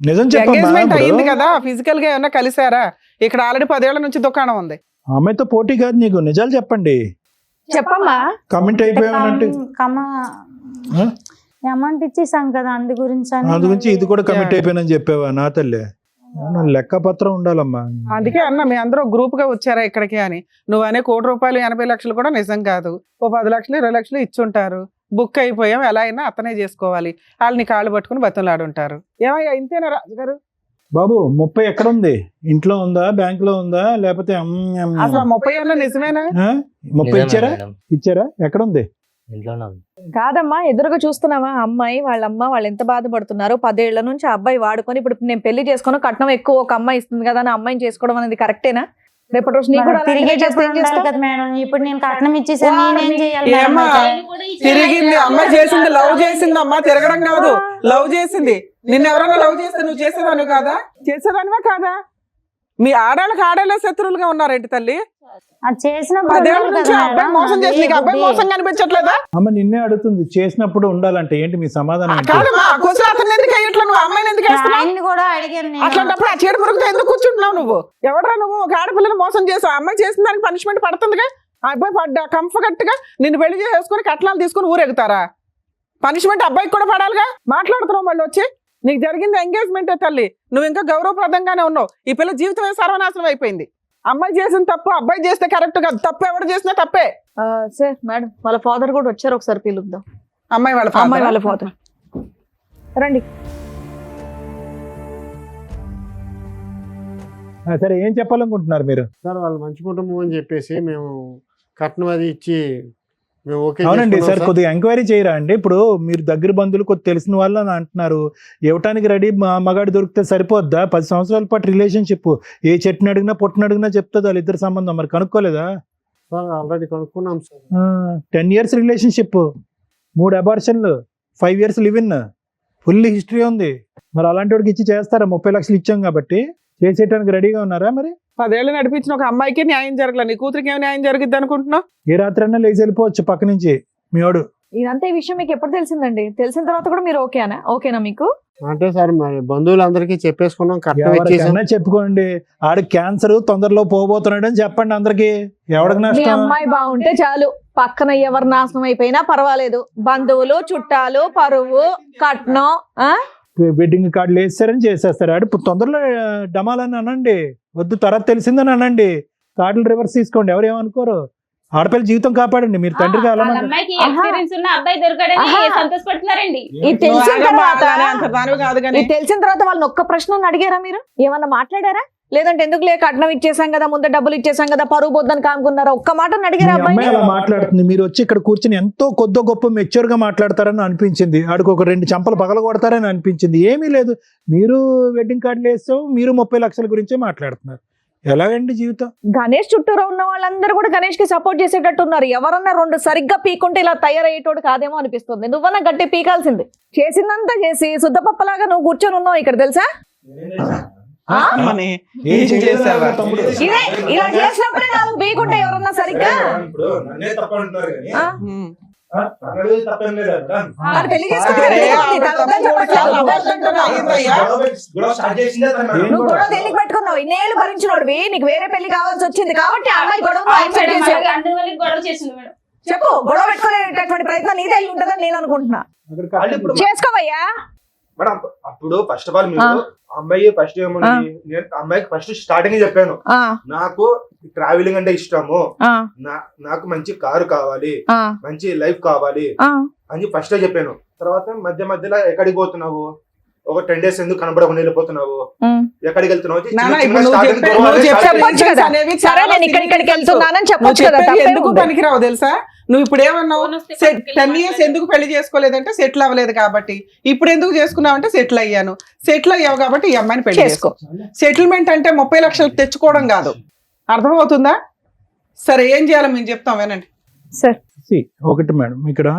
నిజం చెప్పమ్మా. ఎంగేజ్మెంట్ అయింది ఇప్పుడు కదా, ఫిజికల్ గా ఏమైనా కలిసారా? ఇక్కడ ఆల్రెడీ 10 ఏళ్ల నుంచి దుకాణం ఉంది. అమ్మాయితో పోటీ కాదు నీకు, నిజాలు చెప్పండి. చెప్పమ్మా. కమెంట్ అయిపోయామంటే అమౌంట్ ఇచ్చేసాం కదా, అందు గురించి అని. అందు గురించి ఇది కూడా కమిట్ అయిపోయినని చెప్పావా? నా తల్లి, లెక్కపత్రం ఉండాలమ్మా. అందుకే అన్న మీ అందరూ గ్రూప్ గా వచ్చారా ఇక్కడికి అని. నువ్వు అనే 1 కోటి రూపాయలు 80 లక్షలు కూడా నిజం కాదు. ఓ 10 లక్షలు 20 లక్షలు ఇచ్చుంటారు. బుక్ అయిపోయాం, ఎలా అయినా అతనే చేసుకోవాలి. వాళ్ళని కాళ్ళు పట్టుకుని బతులాడుంటారు. ఏమయ్యా ఇంతేనా రాజుగారు? బాబు 30 ఎక్కడ ఉంది? ఇంట్లో ఉందా, బ్యాంక్ లో ఉందా, లేకపోతే అసలు 30 అన్న నిజమేనా? 30 ఇచ్చారా? ఇచ్చారా? ఎక్కడ ఉంది? ఇంట్లోనే ఉంది. కాదమ్మా, ఎదురుగా చూస్తున్నావా అమ్మాయి వాళ్ళ అమ్మ వాళ్ళు ఎంత బాధపడుతున్నారు? 10 ఏళ్ల నుంచి ఆ అబ్బాయి వాడుకొని ఇప్పుడు నేను పెళ్లి చేసుకుని కట్నం ఎక్కువ ఒక అమ్మాయి ఇస్తుంది కదా అని అమ్మాయిని చేసుకోవడం అనేది కరెక్టేనా? రేపటి రోజు నీకు కూడా అలాంటిదే తిరిగేటప్పుడు చేస్తే ఏం ఉండాలి చేస్తావు? కదా మేడం. ఇప్పుడు నేను కట్నం ఇచ్చేసాను, నేనేం చేయాలి మేడం? ఏమ్మా, తిరిగింది అమ్మ చేసింది, లవ్ చేసింది అమ్మ, తిరగడం కాదు, లవ్ చేసింది. నిన్ను ఎవరైనా లవ్ చేస్తే నువ్వు చేసేదానివి కాదా? చేసేదానివా కాదా? మీ ఆడాళ్ళకి ఆడాళ్ళ శత్రువులుగా ఉన్నారేంటి తల్లి? అది చేసినప్పుడు 10 ఏళ్ల ఉండాలి నుంచి కదా అబ్బాయి మేడం. మోసం చేసి నీకు అబ్బాయి మోసం కనిపించట్లేదా? అమ్మ నిన్నే అడుగుతుంది, చేసినప్పుడు ఉండాలంటే ఏంటి మీ సమాధానం ఏంటి? కాదమ్మా, క్వశ్చన్ అతను ఎందుకు అయ్యట్లా, నువ్వు అమ్మాయిని ఎందుకు వేస్తున్నావు? ఆయన్ని కూడా అడిగాను నేను. అట్లాంటప్పుడు ఆ చీడ పురుగుతో ఎందుకు కూర్చుంటున్నావు నువ్వు? ఎవడరా నువ్వు? ఒక ఆడపిల్లని మోసం చేసావు, అమ్మాయి చేసిన దానికి పనిష్మెంట్ పడుతుందిగా. ఆ అబ్బాయి పడ్డా కంఫర్ట్ గా నిన్ను పెళ్లి చేసుకుని కట్నాలు తీసుకుని ఊరెగుతారా? పనిష్మెంట్ అబ్బాయికి కూడా పడాలిగా. మాట్లాడుతున్నావు మళ్ళీ వచ్చి నీకు జరిగింది ఎంగేజ్మెంటే తల్లి, నువ్వు ఇంకా గౌరవప్రదంగానే ఉన్నావు. ఈ పిల్ల జీవితమే సర్వనాశనం అయిపోయింది. అమ్మాయి చేసిన తప్పు అబ్బాయి చేస్తే కరెక్ట్ కాదు, తప్పు ఎవరు చేసినా తప్పే. సార్ మేడం వాళ్ళ ఫాదర్ కూడా వచ్చారు, ఒకసారి పిలుద్దాం. అమ్మాయి వాళ్ళ ఫాదర్ రండి. సరే ఏం చెప్పాలనుకుంటున్నారు మీరు? సార్ వాళ్ళు మంచి కుటుంబం అని చెప్పేసి మేము కట్నం అది ఇచ్చి మేము ఓకే అవునండి చేసుకున్నాం సార్, సార్. కొద్దిగా ఎంక్వైరీ చేయరా అండి. ఇప్పుడు మీరు దగ్గర బంధువులు కొద్ది తెలిసిన వాళ్ళు అని అంటున్నారు, ఇవ్వటానికి రెడీ మగాడు దొరికితే సరిపోద్దా? 10 సంవత్సరాల పాటు రిలేషన్షిప్, ఏ చెట్టుని అడిగినా పొట్టుని అడిగినా చెప్తుంది వాళ్ళిద్దరు సంబంధం. మరి కనుక్కోలేదా? సార్ ఆల్రెడీ కనుక్కున్నాం సార్. 10 years రిలేషన్షిప్, 3 అబార్షన్లు, 5 years live in, full history ఉంది. మరి అలాంటి వాడికి ఇచ్చి చేస్తారా? 30 లక్షలు ఇచ్చాం కాబట్టి చేసేయడానికి రెడీగా ఉన్నారా? మరి 10 ఏళ్ళు నడిపించిన ఒక అమ్మాయికి న్యాయం జరగలే, నీ కూతురికి ఏమి న్యాయం జరిగిద్ది అనుకుంటున్నావు? ఏ రాత్రి అన్నా లేచి వెళ్ళిపోవచ్చు పక్క నుంచి మీ వాడు. ఇదంతా ఈ విషయం మీకు ఎప్పుడు తెలిసిందండి? తెలిసిన తర్వాత కూడా మీరు ఓకేనా మీకు? అంటే సార్ మరి బంధువులందరికీ చెప్పేసుకున్నాం, కట్నం ఇచ్చేసాం. ఎవరికన్నా చెప్పుకోండి, ఆడు క్యాన్సర్ తొందరలో పోబోతున్నాడు అని చెప్పండి అందరికి. ఎవరికి మీ నష్టం? అమ్మాయి బాగుంటే చాలు, పక్కన ఎవరు నాశనం అయిపోయినా పర్వాలేదు. బంధువులు, చుట్టాలు, పరువు, కట్నం, వెడ్డింగ్ కార్డులు వేస్తారని చేసేస్తారు. ఆడు తొందరలో డమాలని అనండి, వద్దు తర్వాత తెలిసిందని అనండి, కార్డులు రివర్స్ తీసుకోండి, ఎవరు ఏమనుకోరు. ఆడపిల్ల జీవితం కాపాడండి, మీరు తండ్రిగా అలా అమ్మాయికి ఎక్స్పీరియన్స్ ఉన్న అబ్బాయి దొరకడని సంతోషపడుతున్నారండి. ఇది తెలిసిన తర్వాత దానివి కాదు కానీ ఇది తెలిసిన తర్వాత వాళ్ళని ఒక్క ప్రశ్న అడిగారా మీరు? ఏమన్నా మాట్లాడారా? లేదంటే ఎందుకు లేక కట్నం ఇచ్చేసాం కదా, ముందే డబ్బులు ఇచ్చేసాం కదా, పరువు పోద్దని కానుకున్నారా? ఒక్క మాట అడిగారా మీ అమ్మాయి అబ్బాయి? అలా మాట్లాడుతుంది, మీరు వచ్చి ఇక్కడ కూర్చుని ఎంతో కొద్ది గొప్ప మెచ్యూర్ గా మాట్లాడతారని అనిపించింది. ఆడికి ఒక 2 చంపలు పగల కొడతారని అనిపించింది. ఏమీ లేదు, మీరు వెడ్డింగ్ కార్డులు వేస్తాం, మీరు 30 లక్షల గురించే మాట్లాడుతున్నారు. ఎలాగండి జీవితం? గణేష్ చుట్టూరా ఉన్న వాళ్ళందరూ కూడా గణేష్ కి సపోర్ట్ చేసేటట్టు ఉన్నారు. ఎవరన్నా 2 సరిగ్గా పీకుంటే ఇలా తయారయ్యేటోడు కాదేమో అనిపిస్తుంది. నువ్వన్నా గట్టి పీకాల్సింది. చేసిందంతా చేసి శుద్ధపప్పలాగా నువ్వు కూర్చొని ఉన్నావు ఇక్కడ, తెలుసా? ఏం చేసావా తమ్ముడు? ఇదే ఇలా చేసినప్పుడే నాకు పీకుంటే ఎవరన్నా సరిగ్గా మరి పెళ్లి చేసుకున్నారండి. నువ్వు గొడవ ఎందుకు పెట్టుకున్నావు? ఇన్నేళ్ళు భరించినోడివి, నీకు వేరే పెళ్లి కావాల్సి వచ్చింది కాబట్టి ఆ అమ్మాయి గొడవ గొడవ చేసింది మేడం. చెప్పు. గొడవ పెట్టుకునేటటువంటి ప్రయత్నం నీదే అయి ఉంటుందని నేను అనుకుంటున్నా. చేసుకోవయ్యా. మేడం అప్పుడు ఫస్ట్ ఆఫ్ ఆల్ మీరు అమ్మాయి ఫస్ట్ ఏముంది, నేను అమ్మాయికి ఫస్ట్ స్టార్టింగ్ చెప్పాను, నాకు ట్రావెలింగ్ అంటే ఇష్టము, నాకు మంచి కారు కావాలి, మంచి లైఫ్ కావాలి అని ఫస్ట్ చెప్పాను. తర్వాత మధ్య మధ్యలో ఎక్కడికి పోతున్నావు, ఒక 10 days ఎందుకు కనబడకుండా వెళ్ళిపోతున్నావు, ఎక్కడికి వెళ్తున్నావు, సరే నేను ఇక్కడికి వెళ్తున్నానని చెప్పొచ్చు కదా. ఎందుకు పనికిరావు తెలుసా? నువ్వు ఇప్పుడు ఏమన్నావు? 10 years ఎందుకు పెళ్లి చేసుకోలేదంటే సెటిల్ అవ్వలేదు కాబట్టి. ఇప్పుడు ఎందుకు చేసుకున్నావు అంటే సెటిల్ అయ్యాను. సెటిల్ అయ్యావు కాబట్టి ఈ అమ్మాయిని పెళ్లి చేసుకో. సెటిల్మెంట్ అంటే 30 లక్షలు తెచ్చుకోవడం కాదు, అర్థమవుతుందా? సరే ఏం చేయాలో మేము చెప్తాం, వినండి. సార్ ఒకటి మేడం, ఇక్కడ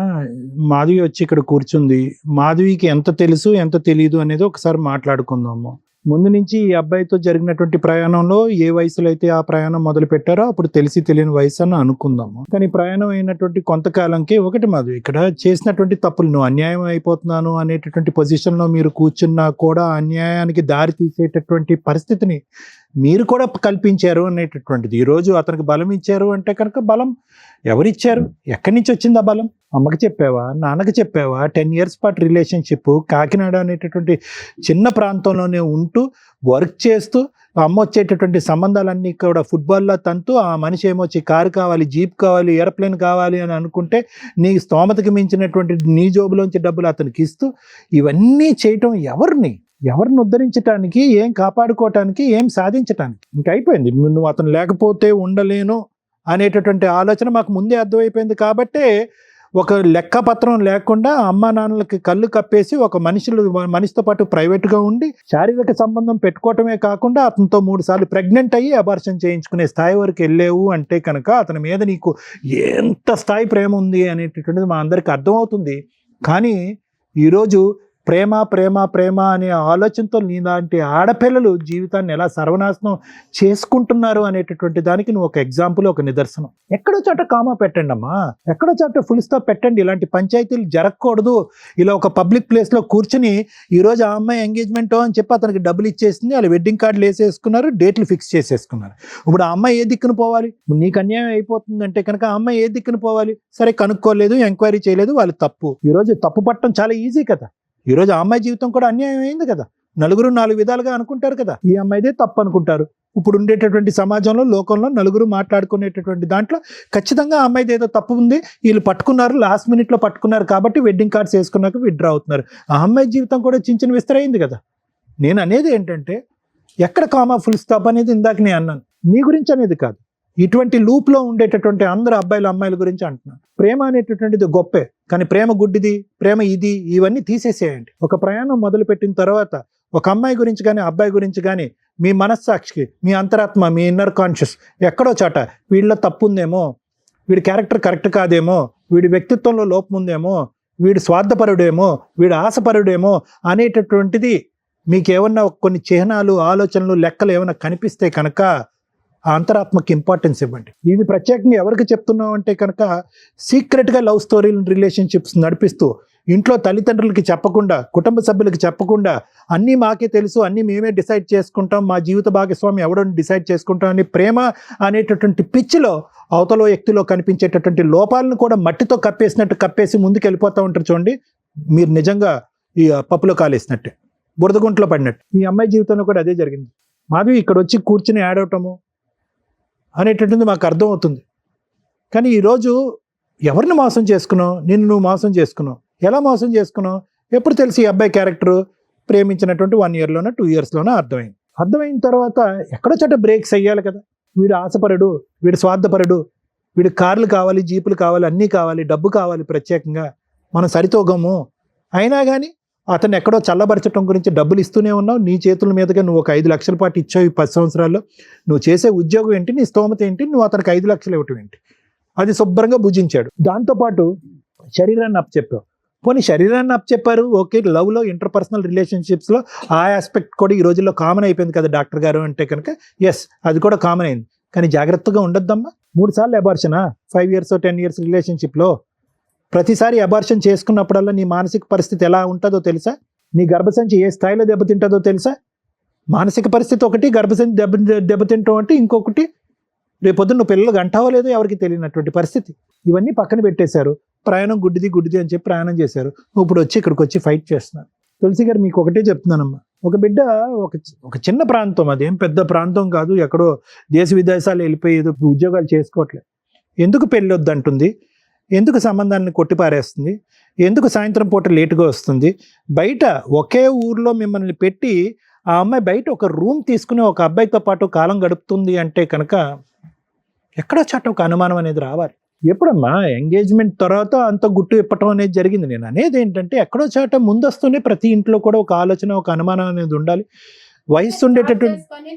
మాధవి వచ్చి ఇక్కడ కూర్చుంది. మాధవికి ఎంత తెలుసు ఎంత తెలియదు అనేది ఒకసారి మాట్లాడుకుందాము. ముందు నుంచి ఈ అబ్బాయితో జరిగినటువంటి ప్రయాణంలో ఏ వయసులో అయితే ఆ ప్రయాణం మొదలు పెట్టారో అప్పుడు తెలిసి తెలియని వయసు అని అనుకుందాము. కానీ ప్రయాణం అయినటువంటి కొంతకాలంకి ఒకటి మాధవి ఇక్కడ చేసినటువంటి తప్పులు, నువ్వు అన్యాయం అయిపోతున్నాను అనేటటువంటి పొజిషన్లో మీరు కూర్చున్నా కూడా అన్యాయానికి దారి తీసేటటువంటి పరిస్థితిని మీరు కూడా కల్పించారు అనేటటువంటిది. ఈరోజు అతనికి బలం ఇచ్చారు అంటే కనుక బలం ఎవరిచ్చారు? ఎక్కడి నుంచి వచ్చింది ఆ బలం? అమ్మకి చెప్పావా, నాన్నకి చెప్పావా? 10 years పాటు రిలేషన్షిప్, కాకినాడ అనేటటువంటి చిన్న ప్రాంతంలోనే ఉంటూ వర్క్ చేస్తూ అమ్మ వచ్చేటటువంటి సంబంధాలన్నీ కూడా ఫుట్బాల్లో తంతూ, ఆ మనిషి ఏమొచ్చి కారు కావాలి, జీప్ కావాలి, ఏరోప్లేన్ కావాలి అని అనుకుంటే నీ స్తోమతకి మించినటువంటి నీ జోబులోంచి డబ్బులు అతనికి ఇస్తూ ఇవన్నీ చేయటం ఎవరిని ఉద్ధరించడానికి, ఏం కాపాడుకోవటానికి, ఏం సాధించటానికి? ఇంకా అయిపోయింది. నువ్వు అతను లేకపోతే ఉండలేను అనేటటువంటి ఆలోచన మాకు ముందే అర్థమైపోయింది. కాబట్టే ఒక లెక్కపత్రం లేకుండా అమ్మా నాన్నలకి కళ్ళు కప్పేసి ఒక మనిషితో పాటు ప్రైవేట్గా ఉండి శారీరక సంబంధం పెట్టుకోవటమే కాకుండా అతనితో 3 సార్లు ప్రెగ్నెంట్ అయ్యి అబార్షన్ చేయించుకునే స్థాయి వరకు వెళ్ళేవు అంటే కనుక అతని మీద నీకు ఎంత స్థాయి ప్రేమ ఉంది అనేటటువంటిది మా అందరికి అర్థమవుతుంది. కానీ ఈరోజు ప్రేమ ప్రేమ ప్రేమ అనే ఆలోచనతో నీలాంటి ఆడపిల్లలు జీవితాన్ని ఎలా సర్వనాశనం చేసుకుంటున్నారు అనేటటువంటి దానికి నువ్వు ఒక ఎగ్జాంపుల్, ఒక నిదర్శనం. ఎక్కడో చోట కామా పెట్టండి అమ్మా, ఎక్కడో చోట ఫుల్ స్టాప్ పెట్టండి. ఇలాంటి పంచాయతీలు జరగకూడదు. ఇలా ఒక పబ్లిక్ ప్లేస్లో కూర్చుని ఈరోజు ఆ అమ్మాయి ఎంగేజ్మెంట్ అని చెప్పి అతనికి డబ్బులు ఇచ్చేసింది, వాళ్ళు వెడ్డింగ్ కార్డులు వేసేసుకున్నారు, డేట్లు ఫిక్స్ చేసేసుకున్నారు. ఇప్పుడు ఆ అమ్మాయి ఏ దిక్కున పోవాలి? నీకు అన్యాయం అయిపోతుందంటే కనుక ఆ అమ్మాయి ఏ దిక్కున పోవాలి? సరే కనుక్కోలేదు, ఎంక్వైరీ చేయలేదు, వాళ్ళు తప్పు. ఈరోజు తప్పు పట్టడం చాలా ఈజీ కదా. ఈరోజు ఆ అమ్మాయి జీవితం కూడా అన్యాయం అయింది కదా. నలుగురు 4 విధాలుగా అనుకుంటారు కదా, ఈ అమ్మాయిదే తప్పు అనుకుంటారు. ఇప్పుడు ఉండేటటువంటి సమాజంలో, లోకంలో నలుగురు మాట్లాడుకునేటటువంటి దాంట్లో ఖచ్చితంగా ఆ అమ్మాయిది ఏదో తప్పు ఉంది, వీళ్ళు పట్టుకున్నారు, లాస్ట్ మినిట్లో పట్టుకున్నారు కాబట్టి వెడ్డింగ్ కార్డ్స్ వేసుకున్నాక విత్డ్రా అవుతున్నారు. ఆ అమ్మాయి జీవితం కూడా చించిన విస్తరైంది కదా. నేను అనేది ఏంటంటే ఎక్కడ కామా ఫుల్ స్టాప్ అనేది ఇందాక నేను అన్నాను, నీ గురించి అనేది కాదు, ఇటువంటి లూప్లో ఉండేటటువంటి అందరు అబ్బాయిలు అమ్మాయిల గురించి అంటున్నాను. ప్రేమ అనేటటువంటిది గొప్పే, కానీ ప్రేమ గుడ్డిది, ప్రేమ ఇది, ఇవన్నీ తీసేసేయండి. ఒక ప్రయాణం మొదలుపెట్టిన తర్వాత ఒక అమ్మాయి గురించి కానీ అబ్బాయి గురించి కానీ మీ మనస్సాక్షికి, మీ అంతరాత్మ, మీ ఇన్నర్ కాన్షియస్ ఎక్కడో చాట వీళ్ళ తప్పు ఉందేమో, వీడి క్యారెక్టర్ కరెక్ట్ కాదేమో, వీడి వ్యక్తిత్వంలో లోపం ఉందేమో, వీడు స్వార్థపరుడేమో, వీడు ఆశపరుడేమో అనేటటువంటిది మీకు ఏమన్నా కొన్ని చిహ్నాలు, ఆలోచనలు, లెక్కలు ఏమైనా కనిపిస్తే కనుక ఆ అంతరాత్మకి ఇంపార్టెన్స్ ఇవ్వండి. ఇది ప్రత్యేకంగా ఎవరికి చెప్తున్నాం అంటే కనుక సీక్రెట్గా లవ్ స్టోరీలు, రిలేషన్షిప్స్ నడిపిస్తూ ఇంట్లో తల్లిదండ్రులకి చెప్పకుండా, కుటుంబ సభ్యులకి చెప్పకుండా, అన్నీ మాకే తెలుసు, అన్నీ మేమే డిసైడ్ చేసుకుంటాం, మా జీవిత భాగస్వామి ఎవడో డిసైడ్ చేసుకుంటాం అని ప్రేమ అనేటటువంటి పిచ్చిలో అవతల వ్యక్తిలో కనిపించేటటువంటి లోపాలను కూడా మట్టితో కప్పేసినట్టు కప్పేసి ముందుకు వెళ్ళిపోతూ ఉంటారు. చూడండి, మీరు నిజంగా ఈ పప్పులో కాలేసినట్టే, బురదగుంట్లో పడినట్టు. ఈ అమ్మాయి జీవితంలో కూడా అదే జరిగింది. మాధవి ఇక్కడ వచ్చి కూర్చుని యాడ్ అవటము అనేటటువంటి మాకు అర్థం అవుతుంది. కానీ ఈరోజు ఎవరిని మోసం చేసుకున్నావు? నిన్ను నువ్వు మోసం చేసుకున్నావు. ఎలా మోసం చేసుకున్నావు? ఎప్పుడు తెలిసి ఈ అబ్బాయి క్యారెక్టర్ ప్రేమించినటువంటి 1 ఇయర్లోనో 2 ఇయర్స్లోనో అర్థమైంది. అర్థమైన తర్వాత ఎక్కడో చోట బ్రేక్స్ అయ్యాలి కదా. వీడు ఆశపరుడు, వీడు స్వార్థపరుడు, వీడు కార్లు కావాలి, జీపులు కావాలి, అన్నీ కావాలి, డబ్బు కావాలి, ప్రత్యేకంగా మనం సరితూగము. అయినా కానీ అతను ఎక్కడో చల్లబరచడం గురించి డబ్బులు ఇస్తూనే ఉన్నావు. నీ చేతుల మీదుగా నువ్వు ఒక 5 లక్షల పాటు ఇచ్చావు ఈ 10 సంవత్సరాల్లో. నువ్వు చేసే ఉద్యోగం ఏంటి, నీ స్తోమత ఏంటి, నువ్వు అతనికి 5 లక్షలు ఇవ్వటం ఏంటి? అది శుభ్రంగా భుజించాడు. దాంతోపాటు శరీరాన్ని అప్పచెప్పావు. పోనీ శరీరాన్ని అప్పచెప్పారు, ఓకే, లవ్లో, ఇంటర్పర్సనల్ రిలేషన్షిప్స్లో ఆ ఆస్పెక్ట్ కూడా ఈ రోజుల్లో కామన్ అయిపోయింది కదా డాక్టర్ గారు అంటే కనుక. ఎస్, అది కూడా కామన్ అయింది. కానీ జాగ్రత్తగా ఉండొద్దమ్మా. 3 సార్లు అబార్షనా 5 ఇయర్స్ 10 ఇయర్స్ రిలేషన్షిప్లో? ప్రతిసారి అబార్షన్ చేసుకున్నప్పుడల్లా నీ మానసిక పరిస్థితి ఎలా ఉంటుందో తెలుసా? నీ గర్భసంచి ఏ స్థాయిలో దెబ్బతింటుందో తెలుసా? మానసిక పరిస్థితి ఒకటి, గర్భసంచి దెబ్బతింటాం అంటే ఇంకొకటి. రేపొద్దు నువ్వు పిల్లలు అంటావో లేదో ఎవరికి తెలియనటువంటి పరిస్థితి. ఇవన్నీ పక్కన పెట్టేశారు. ప్రయాణం గుడ్డిది అని చెప్పి ప్రయాణం చేశారు. ఇప్పుడు వచ్చి ఇక్కడికి వచ్చి ఫైట్ చేస్తున్నారు. తులసి గారు, మీకు ఒకటే చెప్తున్నానమ్మా, ఒక బిడ్డ ఒక చిన్న ప్రాంతం, అదేం పెద్ద ప్రాంతం కాదు, ఎక్కడో దేశ విదేశాలు వెళ్ళిపోయి ఏదో ఉద్యోగాలు చేసుకోవట్లేదు. ఎందుకు పెళ్ళి వద్దంటుంది? ఎందుకు సంబంధాన్ని కొట్టిపారేస్తుంది? ఎందుకు సాయంత్రం పూట లేటుగా వస్తుంది? బయట ఒకే ఊర్లో మిమ్మల్ని పెట్టి ఆ అమ్మాయి బయట ఒక రూమ్ తీసుకుని ఒక అబ్బాయితో పాటు కాలం గడుపుతుంది అంటే కనుక ఎక్కడో చట్ట ఒక అనుమానం అనేది రావాలి. ఎప్పుడమ్మా ఎంగేజ్మెంట్ తర్వాత అంత గుట్టు ఇప్పటం అనేది జరిగింది. నేను అనేది ఏంటంటే ఎక్కడో చాట ముందస్తూనే ప్రతి ఇంట్లో కూడా ఒక ఆలోచన, ఒక అనుమానం అనేది ఉండాలి. వయసు ఉండేటటువంటి,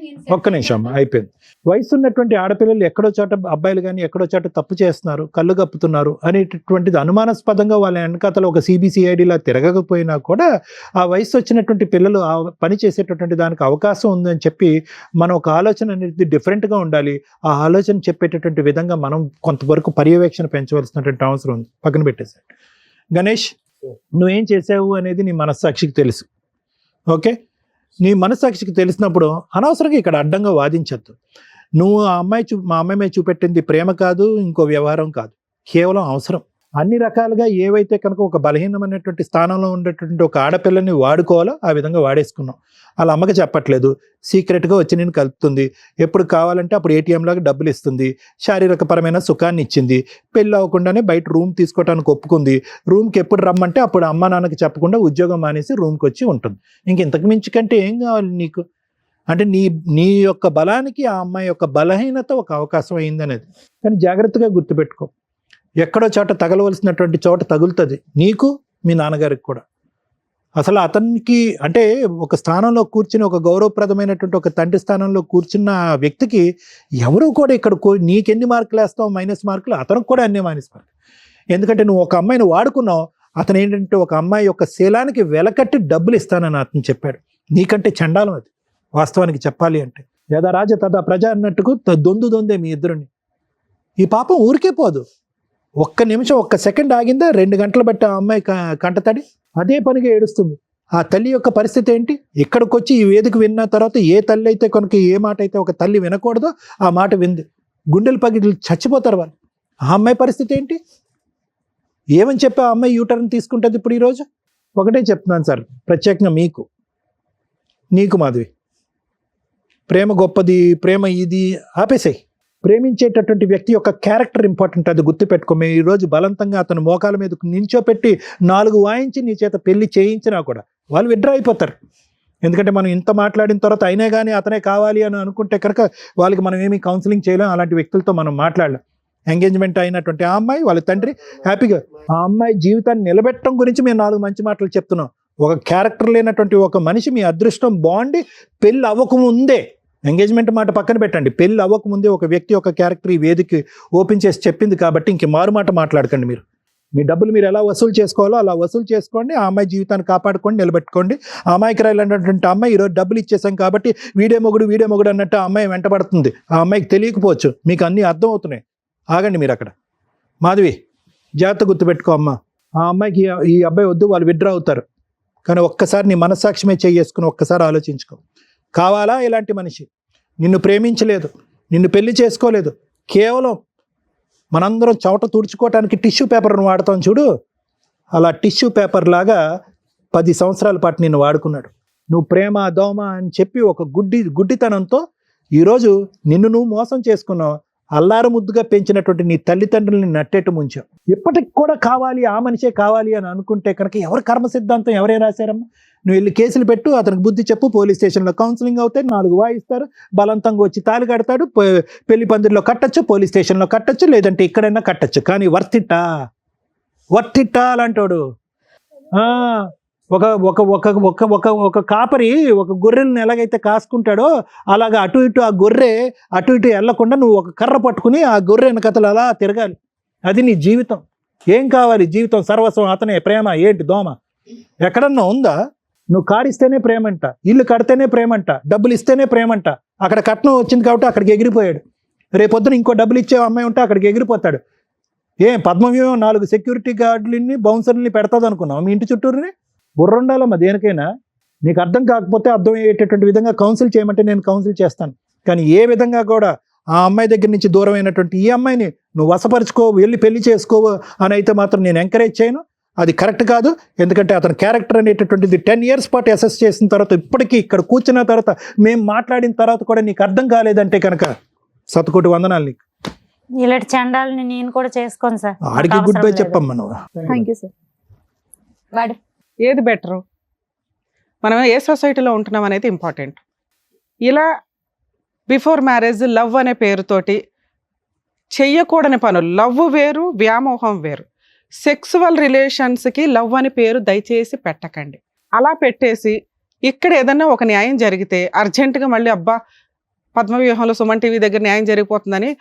ఒక్క నిమిషం అమ్మా, అయిపోయింది. వయసు ఉన్నటువంటి ఆడపిల్లలు ఎక్కడో చోట, అబ్బాయిలు కానీ ఎక్కడో చోట తప్పు చేస్తున్నారు, కళ్ళు కప్పుతున్నారు అనేటటువంటిది అనుమానాస్పదంగా వాళ్ళ వెనకాతలో ఒక సిబిసిఐడిలా తిరగకపోయినా కూడా ఆ వయసు వచ్చినటువంటి పిల్లలు ఆ పని చేసేటటువంటి దానికి అవకాశం ఉందని చెప్పి మనం ఒక ఆలోచన అనేది డిఫరెంట్గా ఉండాలి. ఆ ఆలోచన చెప్పేటటువంటి విధంగా మనం కొంతవరకు పర్యవేక్షణ పెంచవలసినటువంటి అవసరం ఉంది. పక్కన పెట్టేశాడు. గణేష్, నువ్వేం చేసావు అనేది నీ మనస్సాక్షికి తెలుసు. ఓకే, నీ మనస్సాక్షికి తెలిసినప్పుడు అనవసరంగా ఇక్కడ అడ్డంగా వాదించద్దు. నువ్వు మా అమ్మాయి మీద చూపెట్టింది ప్రేమ కాదు, ఇంకో వ్యవహారం కాదు, కేవలం అవసరం. అన్ని రకాలుగా ఏవైతే కనుక ఒక బలహీనమైనటువంటి స్థానంలో ఉండేటువంటి ఒక ఆడపిల్లని వాడుకోవాలో ఆ విధంగా వాడేసుకున్నాం. వాళ్ళ అమ్మకి చెప్పట్లేదు, సీక్రెట్గా వచ్చి నేను కలుపుతుంది, ఎప్పుడు కావాలంటే అప్పుడు ఏటీఎం లాగా డబ్బులు ఇస్తుంది, శారీరకపరమైన సుఖాన్ని ఇచ్చింది, పెళ్ళి అవ్వకుండానే బయట రూమ్ తీసుకోవడానికి ఒప్పుకుంది, రూమ్కి ఎప్పుడు రమ్మంటే అప్పుడు అమ్మా నాన్నకి చెప్పకుండా ఉద్యోగం మానేసి రూమ్కి వచ్చి ఉంటుంది. ఇంతకు మించి కంటే ఏం కావాలి నీకు? అంటే నీ యొక్క బలానికి ఆ అమ్మాయి యొక్క బలహీనత ఒక అవకాశం అయింది అనేది. కానీ జాగ్రత్తగా గుర్తుపెట్టుకో, ఎక్కడో చోట తగలవలసినటువంటి చోట తగులుతుంది, నీకు మీ నాన్నగారికి కూడా. అసలు అతనికి అంటే ఒక స్థానంలో కూర్చుని, ఒక గౌరవప్రదమైనటువంటి ఒక తండ్రి స్థానంలో కూర్చున్న వ్యక్తికి ఎవరు కూడా ఇక్కడ నీకెన్ని మార్కులు వేస్తావు మైనస్ మార్కులు, అతనికి కూడా అన్ని మైనస్ మార్కులు. ఎందుకంటే నువ్వు ఒక అమ్మాయిని వాడుకున్నావు, అతను ఏంటంటే ఒక అమ్మాయి యొక్క శీలానికి వెలకట్టి డబ్బులు ఇస్తానని అతను చెప్పాడు. నీకంటే చండాలం అది వాస్తవానికి చెప్పాలి అంటే. యథా రాజ తదా ప్రజ అన్నట్టుకు దొందే మీ ఇద్దరుని. ఈ పాపం ఊరికే పోదు. ఒక్క నిమిషం, ఒక్క సెకండ్ ఆగిందా 2 గంటలు బట్టి ఆ అమ్మాయి కంటతడి అదే పనిగా ఏడుస్తుంది. ఆ తల్లి యొక్క పరిస్థితి ఏంటి? ఇక్కడికి వచ్చి ఈ వేదిక విన్న తర్వాత ఏ తల్లి అయితే కనుక ఏ మాట అయితే ఒక తల్లి వినకూడదో ఆ మాట వింది, గుండెలు పగిలి చచ్చిపోతారు వాళ్ళు. ఆ అమ్మాయి పరిస్థితి ఏంటి? ఏమని చెప్పి ఆ అమ్మాయి యూటర్న్ తీసుకుంటుంది ఇప్పుడు ఈరోజు? ఒకటే చెప్తున్నాను సార్, ప్రత్యేకంగా నీకు మాధవి, ప్రేమ గొప్పది, ప్రేమ ఇది ఆపేసాయి. ప్రేమించేటటువంటి వ్యక్తి యొక్క క్యారెక్టర్ ఇంపార్టెంట్, అది గుర్తుపెట్టుకో. మేము ఈరోజు బలవంతంగా అతను మోకాల మీద నించోపెట్టి 4 వాయించి నీ చేత పెళ్లి చేయించినా కూడా వాళ్ళు విత్డ్రా అయిపోతారు. ఎందుకంటే మనం ఇంత మాట్లాడిన తర్వాత అయినా కానీ అతనే కావాలి అని అనుకుంటే కనుక వాళ్ళకి మనం ఏమీ కౌన్సిలింగ్ చేయలేం. అలాంటి వ్యక్తులతో మనం మాట్లాడలేం. ఎంగేజ్మెంట్ అయినటువంటి ఆ అమ్మాయి వాళ్ళ తండ్రి హ్యాపీగా ఆ అమ్మాయి జీవితాన్ని నిలబెట్టడం గురించి మేము 4 మంచి మాటలు చెప్తున్నాం. ఒక క్యారెక్టర్ లేనటువంటి ఒక మనిషి మీ అదృష్టం బాగుండి పెళ్ళి అవ్వకముందే, ఎంగేజ్మెంట్ మాట పక్కన పెట్టండి, పెళ్ళి అవ్వకముందే ఒక వ్యక్తి ఒక క్యారెక్టర్ ఈ వేదిక ఓపెన్ చేసి చెప్పింది కాబట్టి ఇంక మారుమాట మాట్లాడకండి. మీరు మీ డబ్బులు మీరు ఎలా వసూలు చేసుకోవాలో అలా వసూలు చేసుకోండి. ఆ అమ్మాయి జీవితాన్ని కాపాడుకోండి, నిలబెట్టుకోండి. ఆ అమ్మాయికి రాయాలన్నటువంటి అమ్మాయి ఈరోజు డబ్బులు ఇచ్చేసాం కాబట్టి వీడే మొగుడు అన్నట్టు ఆ అమ్మాయి వెంటబడుతుంది. ఆ అమ్మాయికి తెలియకపోవచ్చు, మీకు అన్నీ అర్థం అవుతున్నాయి. ఆగండి మీరు అక్కడ. మాధవి, జాగ్రత్త గుర్తుపెట్టుకో అమ్మ, ఆ అమ్మాయికి ఈ అబ్బాయి వద్దు, వాళ్ళు విత్డ్రా అవుతారు. కానీ ఒక్కసారి నీ మనస్సాక్షిమే చేసుకుని ఒక్కసారి ఆలోచించుకో. కావాలా ఇలాంటి మనిషి? నిన్ను ప్రేమించలేదు, నిన్ను పెళ్లి చేసుకోలేదు, కేవలం మనందరం చవట తుడుచుకోవటానికి టిష్యూ పేపర్ను వాడతాం చూడు, అలా టిష్యూ పేపర్ లాగా 10 సంవత్సరాల పాటు నిన్ను వాడుకున్నాడు. నువ్వు ప్రేమ దోమ అని చెప్పి ఒక గుడ్డితనంతో ఈరోజు నిన్ను నువ్వు మోసం చేసుకున్నావు. అల్లారు ముద్దుగా పెంచినటువంటి నీ తల్లిదండ్రులని నట్టేట్టు ముంచావు. ఇప్పటికి కూడా కావాలి, ఆ మనిషే కావాలి అని అనుకుంటే కనుక ఎవరి కర్మ సిద్ధాంతం ఎవరే రాశారమ్మా? నువ్వు వెళ్ళి కేసులు పెట్టు, అతనికి బుద్ధి చెప్పు, పోలీస్ స్టేషన్లో కౌన్సిలింగ్ అవుతాయి, 4 వాయిస్తారు, బలవంతంగా వచ్చి తాళి కడతాడు, పెళ్లి పందిరిలో కట్టచ్చు, పోలీస్ స్టేషన్లో కట్టచ్చు, లేదంటే ఇక్కడైనా కట్టచ్చు. కానీ వర్తిట్టా అలాంటోడు. ఒక ఒక ఒక ఒక ఒక ఒక కాపరి ఒక గొర్రెలను ఎలాగైతే కాసుకుంటాడో అలాగా అటు ఇటు ఆ గొర్రె అటు ఇటు వెళ్లకుండా నువ్వు ఒక కర్ర పట్టుకుని ఆ గొర్రె వెనకతలు అలా తిరగాలి. అది నీ జీవితం. ఏం కావాలి? జీవితం సర్వస్వం అతనే. ప్రేమ ఏంటి దోమ? ఎక్కడన్నా ఉందా? నువ్వు కాడిస్తేనే ప్రేమంట, ఇల్లు కడితేనే ప్రేమంట, డబ్బులు ఇస్తేనే ప్రేమంట. అక్కడ కట్నం వచ్చింది కాబట్టి అక్కడికి ఎగిరిపోయాడు. రేపొద్దున ఇంకో డబ్బులు ఇచ్చే అమ్మాయి ఉంటే అక్కడికి ఎగిరిపోతాడు. పద్మవ్యూహం 4 సెక్యూరిటీ గార్డులని బౌన్సర్ని పెడతాది అనుకున్నావు మీ ఇంటి చుట్టూరుని? బుర్ర ఉండాలమ్మా దేనికైనా. నీకు అర్థం కాకపోతే అర్థం అయ్యేటటువంటి విధంగా కౌన్సిల్ చేయమంటే నేను కౌన్సిల్ చేస్తాను. కానీ ఏ విధంగా కూడా ఆ అమ్మాయి దగ్గర నుంచి దూరం అయినటువంటి ఈ అమ్మాయిని నువ్వు వశపరుచుకో, వెళ్ళి పెళ్లి చేసుకోవు అని అయితే మాత్రం నేను ఎంకరేజ్ చేయను. అది కరెక్ట్ కాదు. ఎందుకంటే అతని క్యారెక్టర్ అనేటటువంటిది 10 years పాటు అసెస్ చేసిన తర్వాత ఇప్పటికీ ఇక్కడ కూర్చున్న తర్వాత మేము మాట్లాడిన తర్వాత కూడా నీకు అర్థం కాలేదంటే కనుక శతకోటి వందనాలు నీకు. ఇలాంటి చండాలని నేను కూడా చేసుకోను సార్. ఆడికి గుడ్ బై చెప్పమ్మా నువ్వు. Thank you sir. మేడం, ఏది బెటరు? మనం ఏ సొసైటీలో ఉంటున్నాం అనేది ఇంపార్టెంట్. ఇలా బిఫోర్ మ్యారేజ్ లవ్ అనే పేరుతోటి చెయ్యకూడని పనులు, లవ్ వేరు, వ్యామోహం వేరు. సెక్సువల్ రిలేషన్స్కి లవ్ అని పేరు దయచేసి పెట్టకండి. అలా పెట్టేసి ఇక్కడ ఏదన్నా ఒక న్యాయం జరిగితే అర్జెంటుగా మళ్ళీ అబ్బా పద్మవ్యూహంలో సుమన్ టీవీ దగ్గర న్యాయం జరిగిపోతుందని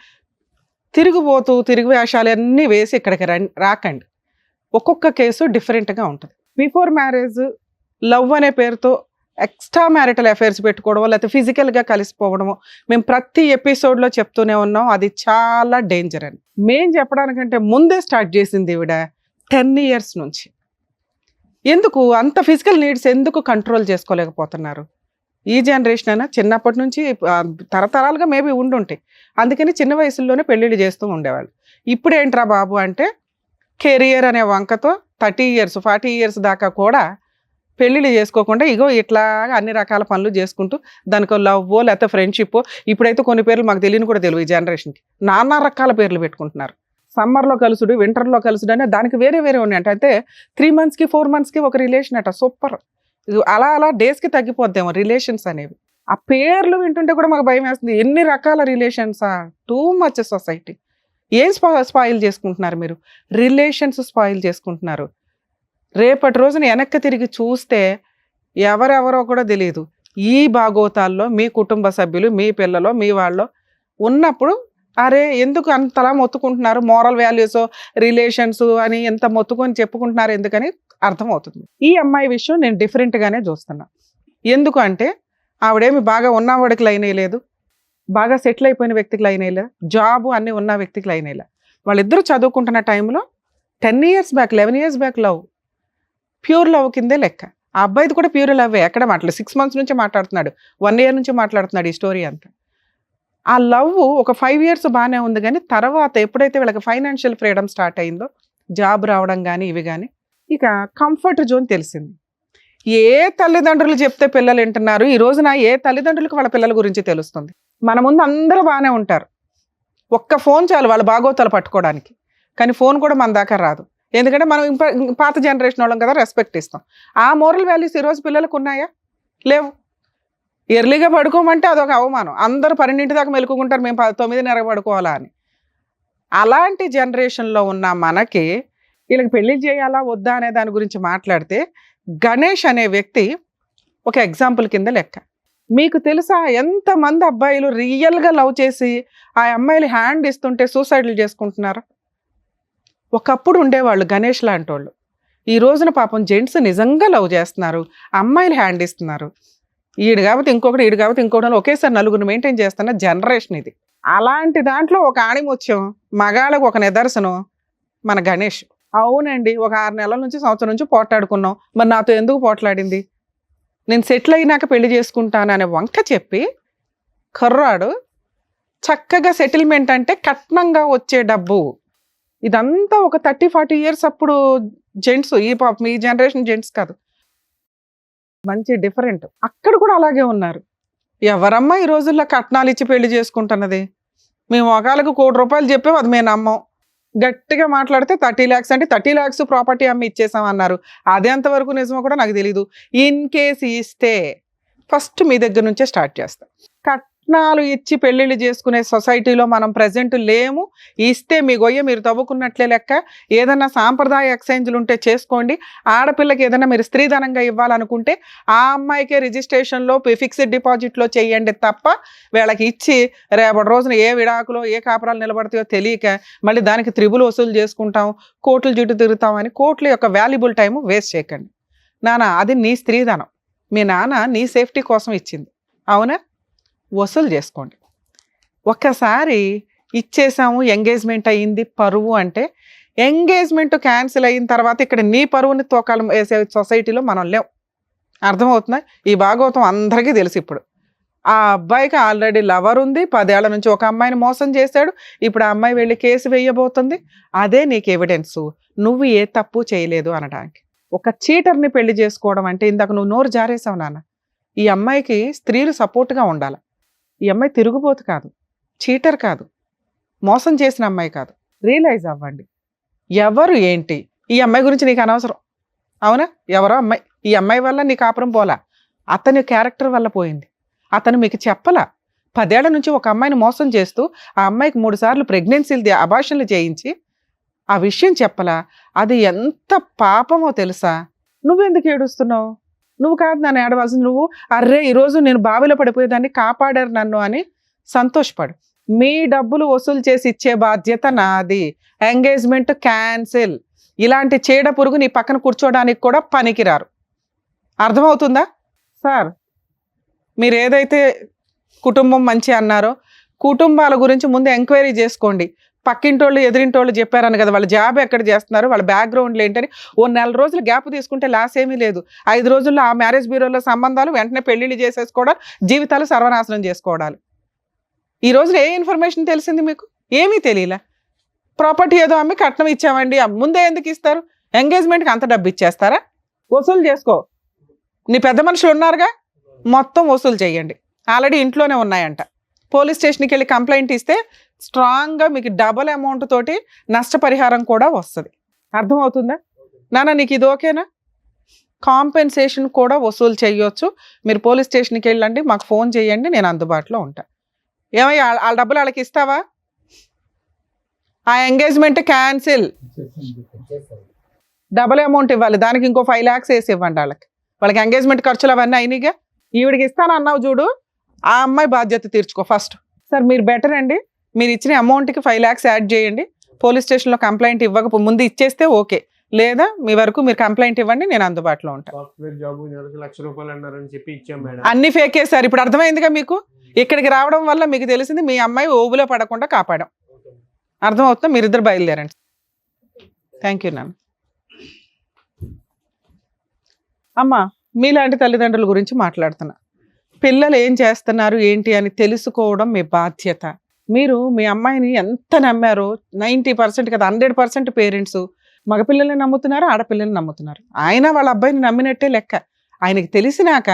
తిరిగి వేషాలు అన్నీ వేసి ఇక్కడికి రాకండి. ఒక్కొక్క కేసు డిఫరెంట్గా ఉంటుంది. బిఫోర్ మ్యారేజ్ లవ్ అనే పేరుతో ఎక్స్ట్రా మ్యారిటల్ అఫైర్స్ పెట్టుకోవడం, లేకపోతే ఫిజికల్గా కలిసిపోవడము మేము ప్రతి ఎపిసోడ్లో చెప్తూనే ఉన్నాం. అది చాలా డేంజర్ అని మేం చెప్పడానికంటే ముందే స్టార్ట్ చేసింది ఈవిడ 10 years నుంచి. ఎందుకు అంత ఫిజికల్ నీడ్స్ ఎందుకు కంట్రోల్ చేసుకోలేకపోతున్నారు? ఈ జనరేషన్ అయినా చిన్నప్పటి నుంచి తరతరాలుగా మేబీ ఉండుంటాయి. అందుకని చిన్న వయసుల్లోనే పెళ్ళిళ్ళు చేస్తూ ఉండేవాళ్ళు. ఇప్పుడు ఏంట్రా బాబు అంటే కెరియర్ అనే వంకతో 30 years 40 years దాకా కూడా పెళ్ళిళ్ళు చేసుకోకుండా ఇగో ఇట్లా అన్ని రకాల పనులు చేసుకుంటూ దానికో లవ్వో లేకపోతే ఫ్రెండ్షిప్, ఇప్పుడైతే కొన్ని పేర్లు మాకు తెలియని కూడా తెలియదు. ఈ జనరేషన్కి నానా రకాల పేర్లు పెట్టుకుంటున్నారు. సమ్మర్లో కలుసుడు, వింటర్లో కలుసుడు అనే దానికి వేరే ఉన్నాయంట. అయితే 3 monthsకి 4 monthsకి ఒక రిలేషన్ అట. సూపర్. అలా డేస్కి తగ్గిపోద్దేమో రిలేషన్స్ అనేవి. ఆ పేర్లు వింటుంటే కూడా మాకు భయం వేస్తుంది. ఎన్ని రకాల రిలేషన్సా? Too much society. ఏం స్పాయిల్ చేసుకుంటున్నారు మీరు? రిలేషన్స్ స్పాయిల్ చేసుకుంటున్నారు. రేపటి రోజున వెనక్కి తిరిగి చూస్తే ఎవరెవరో కూడా తెలియదు. ఈ భాగోతాల్లో మీ కుటుంబ సభ్యులు, మీ పిల్లలు, మీ వాళ్ళు ఉన్నప్పుడు అరే ఎందుకు అంతలా మొత్తుకుంటున్నారు? మోరల్ వాల్యూస్ రిలేషన్స్ అని ఎంత మొత్తుకొని చెప్పుకుంటున్నారు ఎందుకని అర్థమవుతుంది. ఈ అమ్మాయి విషయం నేను డిఫరెంట్గానే చూస్తున్నా. ఎందుకు అంటే ఆవిడేమి బాగా ఉన్నవాడికి లైన్ వేయలేదు, బాగా సెటిల్ అయిపోయిన వ్యక్తికి లైన్ వేయలేదు, జాబు అన్నీ ఉన్న వ్యక్తికి లైన్ వేయలేదు. వాళ్ళిద్దరూ చదువుకుంటున్న టైంలో 10 years back 11 years back love, pure love కిందే లెక్క. ఆ అబ్బాయిది కూడా ప్యూర్ లవ్. ఎక్కడ మాట్లాడు 6 months నుంచి మాట్లాడుతున్నాడు, 1 year నుంచి మాట్లాడుతున్నాడు ఈ స్టోరీ అంతా. ఆ లవ్ ఒక 5 years బాగానే ఉంది. కానీ తర్వాత ఎప్పుడైతే వీళ్ళకి ఫైనాన్షియల్ ఫ్రీడమ్ స్టార్ట్ అయిందో, జాబ్ రావడం కానీ ఇవి కానీ, ఇక కంఫర్ట్ జోన్ తెలిసింది. ఏ తల్లిదండ్రులు చెప్తే పిల్లలు వింటున్నారు, ఈ రోజున ఏ తల్లిదండ్రులకు వాళ్ళ పిల్లల గురించి తెలుస్తుంది. మన ముందు అందరూ బాగానే ఉంటారు, ఒక్క ఫోన్ చాలు వాళ్ళ బాగోతాలు పట్టుకోవడానికి. కానీ ఫోన్ కూడా మన దాకా రాదు, ఎందుకంటే మనం పాత జనరేషన్ వాళ్ళం కదా, రెస్పెక్ట్ ఇస్తాం. ఆ మోరల్ వాల్యూస్ ఈరోజు పిల్లలకు ఉన్నాయా? లేవు. ఎర్లీగా పడుకోమంటే అదొక అవమానం. అందరూ 12 దాకా మెలుకుంటారు, మేము 9:30 పడుకోవాలా అని. అలాంటి జనరేషన్లో ఉన్న మనకి వీళ్ళకి పెళ్లి చేయాలా వద్దా అనే దాని గురించి మాట్లాడితే, గణేష్ అనే వ్యక్తి ఒక ఎగ్జాంపుల్ కింద లెక్క. మీకు తెలుసా ఎంతమంది అబ్బాయిలు రియల్గా లవ్ చేసి ఆ అమ్మాయిలు హ్యాండ్ ఇస్తుంటే సూసైడ్లు చేసుకుంటున్నారు? ఒకప్పుడు ఉండేవాళ్ళు గణేష్ లాంటి వాళ్ళు. ఈ రోజున పాపం జెంట్స్ నిజంగా లవ్ చేస్తున్నారు, అమ్మాయిలు హ్యాండ్ ఇస్తున్నారు. ఈడు కాబట్టి ఇంకొకటి, ఈడు కాబట్టి ఇంకొకటి, ఒకేసారి 4 మెయింటైన్ చేస్తున్న జనరేషన్ ఇది. అలాంటి దాంట్లో ఒక ఆణిముత్యం, మగాళ్ళకు ఒక నిదర్శనం మన గణేష్. అవునండి, ఒక 6 నెలల నుంచి సంవత్సరం నుంచి పోట్లాడుకున్నాం, మరి నాతో ఎందుకు పోట్లాడింది, నేను సెటిల్ అయినాక పెళ్లి చేసుకుంటాను అనే వంక చెప్పి కర్రాడు చక్కగా సెటిల్మెంట్ అంటే కట్నంగా వచ్చే డబ్బు. ఇదంతా ఒక 30-40 ఇయర్స్ అప్పుడు జెంట్స్, ఈ జనరేషన్ జెంట్స్ కాదు, మంచి డిఫరెంట్. అక్కడ కూడా అలాగే ఉన్నారు. ఎవరమ్మా ఈ రోజుల్లో కట్నాలు ఇచ్చి పెళ్లి చేసుకుంటున్నది? మేము ఒకళ్ళకు ₹1,00,00,000 చెప్పాము, అది మేము నమ్మం. గట్టిగా మాట్లాడితే 30 lakhs అంటే 30 lakhs ప్రాపర్టీ అమ్మి ఇచ్చేసాం అన్నారు. అది ఎంతవరకు నిజమో కూడా నాకు తెలీదు. ఇన్ కేస్ ఇస్తే ఫస్ట్ మీ దగ్గర నుంచే స్టార్ట్ చేస్తాం. కట్నాలు ఇచ్చి పెళ్ళిళ్ళు చేసుకునే సొసైటీలో మనం ప్రజెంట్ లేము. ఇస్తే మీ గొయ్య మీరు తవ్వుకున్నట్లే లెక్క. ఏదన్నా సాంప్రదాయ ఎక్స్చేంజ్లు ఉంటే చేసుకోండి. ఆడపిల్లకి ఏదైనా మీరు స్త్రీధనంగా ఇవ్వాలనుకుంటే ఆ అమ్మాయికే రిజిస్ట్రేషన్లో ఫిక్స్డ్ డిపాజిట్లో చేయండి తప్ప, వీళ్ళకి ఇచ్చి రేపటి రోజున ఏ విడాకులో ఏ కాపురాలు నిలబడతాయో తెలియక మళ్ళీ దానికి త్రిబుల్ వసూలు చేసుకుంటాం, కోర్టులు చుట్టూ తిరుగుతామని కోర్టుల యొక్క వాల్యుబుల్ టైం వేస్ట్ చేయకండి. నాన్న, అది నీ స్త్రీధనం, మీ నాన్న నీ సేఫ్టీ కోసం ఇచ్చింది, అవునా? వసూలు చేసుకోండి. ఒక్కసారి ఇచ్చేసాము, ఎంగేజ్మెంట్ అయ్యింది, పరువు అంటే ఎంగేజ్మెంట్ క్యాన్సిల్ అయిన తర్వాత ఇక్కడ నీ పరువుని తోకాలం వేసే సొసైటీలో మనం లేవు. అర్థమవుతుందా? ఈ భాగవతం అందరికీ తెలుసు. ఇప్పుడు ఆ అబ్బాయికి ఆల్రెడీ లవర్ ఉంది, 10 ఏళ్ల నుంచి ఒక అమ్మాయిని మోసం చేశాడు. ఇప్పుడు ఆ అమ్మాయి వెళ్ళి కేసు వేయబోతుంది. అదే నీకు ఎవిడెన్సు, నువ్వు ఏ తప్పు చేయలేదు అనడానికి. ఒక చీటర్ని పెళ్లి చేసుకోవడం అంటే, ఇందాక నువ్వు నోరు జారేసావు నాన్న, ఈ అమ్మాయికి స్త్రీలు సపోర్ట్గా ఉండాలి. ఈ అమ్మాయి తిరుగుబోతు కాదు, చీటర్ కాదు, మోసం చేసిన అమ్మాయి కాదు. రియలైజ్ అవ్వండి ఎవరు ఏంటి. ఈ అమ్మాయి గురించి నీకు అనవసరం, అవునా? ఎవరో అమ్మాయి, ఈ అమ్మాయి వల్ల నీ కాపురం పోలా, అతని క్యారెక్టర్ వల్ల పోయింది. అతను మీకు చెప్పలా. 10 ఏళ్ల నుంచి ఒక అమ్మాయిని మోసం చేస్తూ ఆ అమ్మాయికి 3 సార్లు ప్రెగ్నెన్సీలు అబార్షన్లు చేయించి ఆ విషయం చెప్పలా. అది ఎంత పాపమో తెలుసా? నువ్వెందుకు ఏడుస్తున్నావు? నువ్వు కాదు నన్ను ఏడవలసింది. నువ్వు అర్రే ఈరోజు నేను బావిలో పడిపోయేదాన్ని, కాపాడారు నన్ను అని సంతోషపడు. మీ డబ్బులు వసూలు చేసి ఇచ్చే బాధ్యత నాది. Engagement cancel. ఇలాంటి చీడ పురుగు నీ పక్కన కూర్చోడానికి కూడా పనికిరారు. అర్థమవుతుందా? సార్, మీరు ఏదైతే కుటుంబం మంచి అన్నారో, కుటుంబాల గురించి ముందు ఎంక్వైరీ చేసుకోండి. పక్కింటోళ్ళు ఎదిరింటోళ్ళు చెప్పారని కదా, వాళ్ళ జాబ్ ఎక్కడ చేస్తున్నారు, వాళ్ళ బ్యాక్గ్రౌండ్లు ఏంటని ఓ 4 రోజులు గ్యాప్ తీసుకుంటే లాస్ ఏమీ లేదు. 5 రోజుల్లో ఆ మ్యారేజ్ బ్యూరోలో సంబంధాలు, వెంటనే పెళ్లిళ్ళు చేసేసుకోవడం, జీవితాలు సర్వనాశనం చేసుకోవడాలు. ఈ రోజున ఏ ఇన్ఫర్మేషన్ తెలిసింది మీకు? ఏమీ తెలియలే. ప్రాపర్టీ ఏదో అమ్మి కట్నం ఇచ్చామండి, ముందే ఎందుకు ఇస్తారు? ఎంగేజ్మెంట్కి అంత డబ్బు ఇచ్చేస్తారా? వసూలు చేసుకో. నీ పెద్ద మనుషులు ఉన్నారుగా, మొత్తం వసూలు చేయండి. ఆల్రెడీ ఇంట్లోనే ఉన్నాయంట. పోలీస్ స్టేషన్కి వెళ్ళి కంప్లైంట్ ఇస్తే స్ట్రాంగ్గా మీకు డబల్ అమౌంట్ తోటి నష్టపరిహారం కూడా వస్తుంది. అర్థమవుతుందా నాన్న? నీకు ఇది ఓకేనా? కాంపెన్సేషన్ కూడా వసూలు చేయొచ్చు. మీరు పోలీస్ స్టేషన్కి వెళ్ళండి, మాకు ఫోన్ చేయండి, నేను అందుబాటులో ఉంటా. ఏమయ్యా వాళ్ళ డబ్బులు వాళ్ళకి ఇస్తావా? ఆ ఎంగేజ్మెంట్ క్యాన్సిల్, డబల్ అమౌంట్ ఇవ్వాలి, దానికి ఇంకో 5 lakhs వేసి ఇవ్వండి వాళ్ళకి ఎంగేజ్మెంట్ ఖర్చులు అవన్నీ అయినాయిగా. ఈవిడికి ఇస్తాను అన్నావు చూడు, ఆ అమ్మాయి బాధ్యత తీర్చుకో ఫస్ట్. సార్ మీరు బెటర్ అండి, మీరు ఇచ్చిన అమౌంట్కి 5 lakhs యాడ్ చేయండి. పోలీస్ స్టేషన్లో కంప్లైంట్ ఇవ్వక ముందు ఇచ్చేస్తే ఓకే, లేదా మీ వరకు మీరు కంప్లైంట్ ఇవ్వండి, నేను అందుబాటులో ఉంటాను. సాఫ్ట్వేర్ జాబ్ ₹1,00,000 అన్నారని చెప్పి ఇచ్చాం మేడం. అన్ని ఫేకే సార్. ఇప్పుడు అర్థమైందిగా మీకు. ఇక్కడికి రావడం వల్ల మీకు తెలిసింది మీ అమ్మాయి ఓబులో పడకుండా కాపాడాం. అర్థమవుతుందా? మీరిద్దరు బయలుదేరండి. థ్యాంక్ యూ నాన్న. అమ్మ, మీలాంటి తల్లిదండ్రుల గురించి మాట్లాడుతున్నా. పిల్లలు ఏం చేస్తున్నారు ఏంటి అని తెలుసుకోవడం మీ బాధ్యత. మీరు మీ అమ్మాయిని ఎంత నమ్మారో 90% కదా 100% పేరెంట్స్ మగపిల్లల్ని నమ్ముతున్నారు, ఆడపిల్లల్ని నమ్ముతున్నారు. ఆయన వాళ్ళ అబ్బాయిని నమ్మినట్టే లెక్క. ఆయనకి తెలిసినాక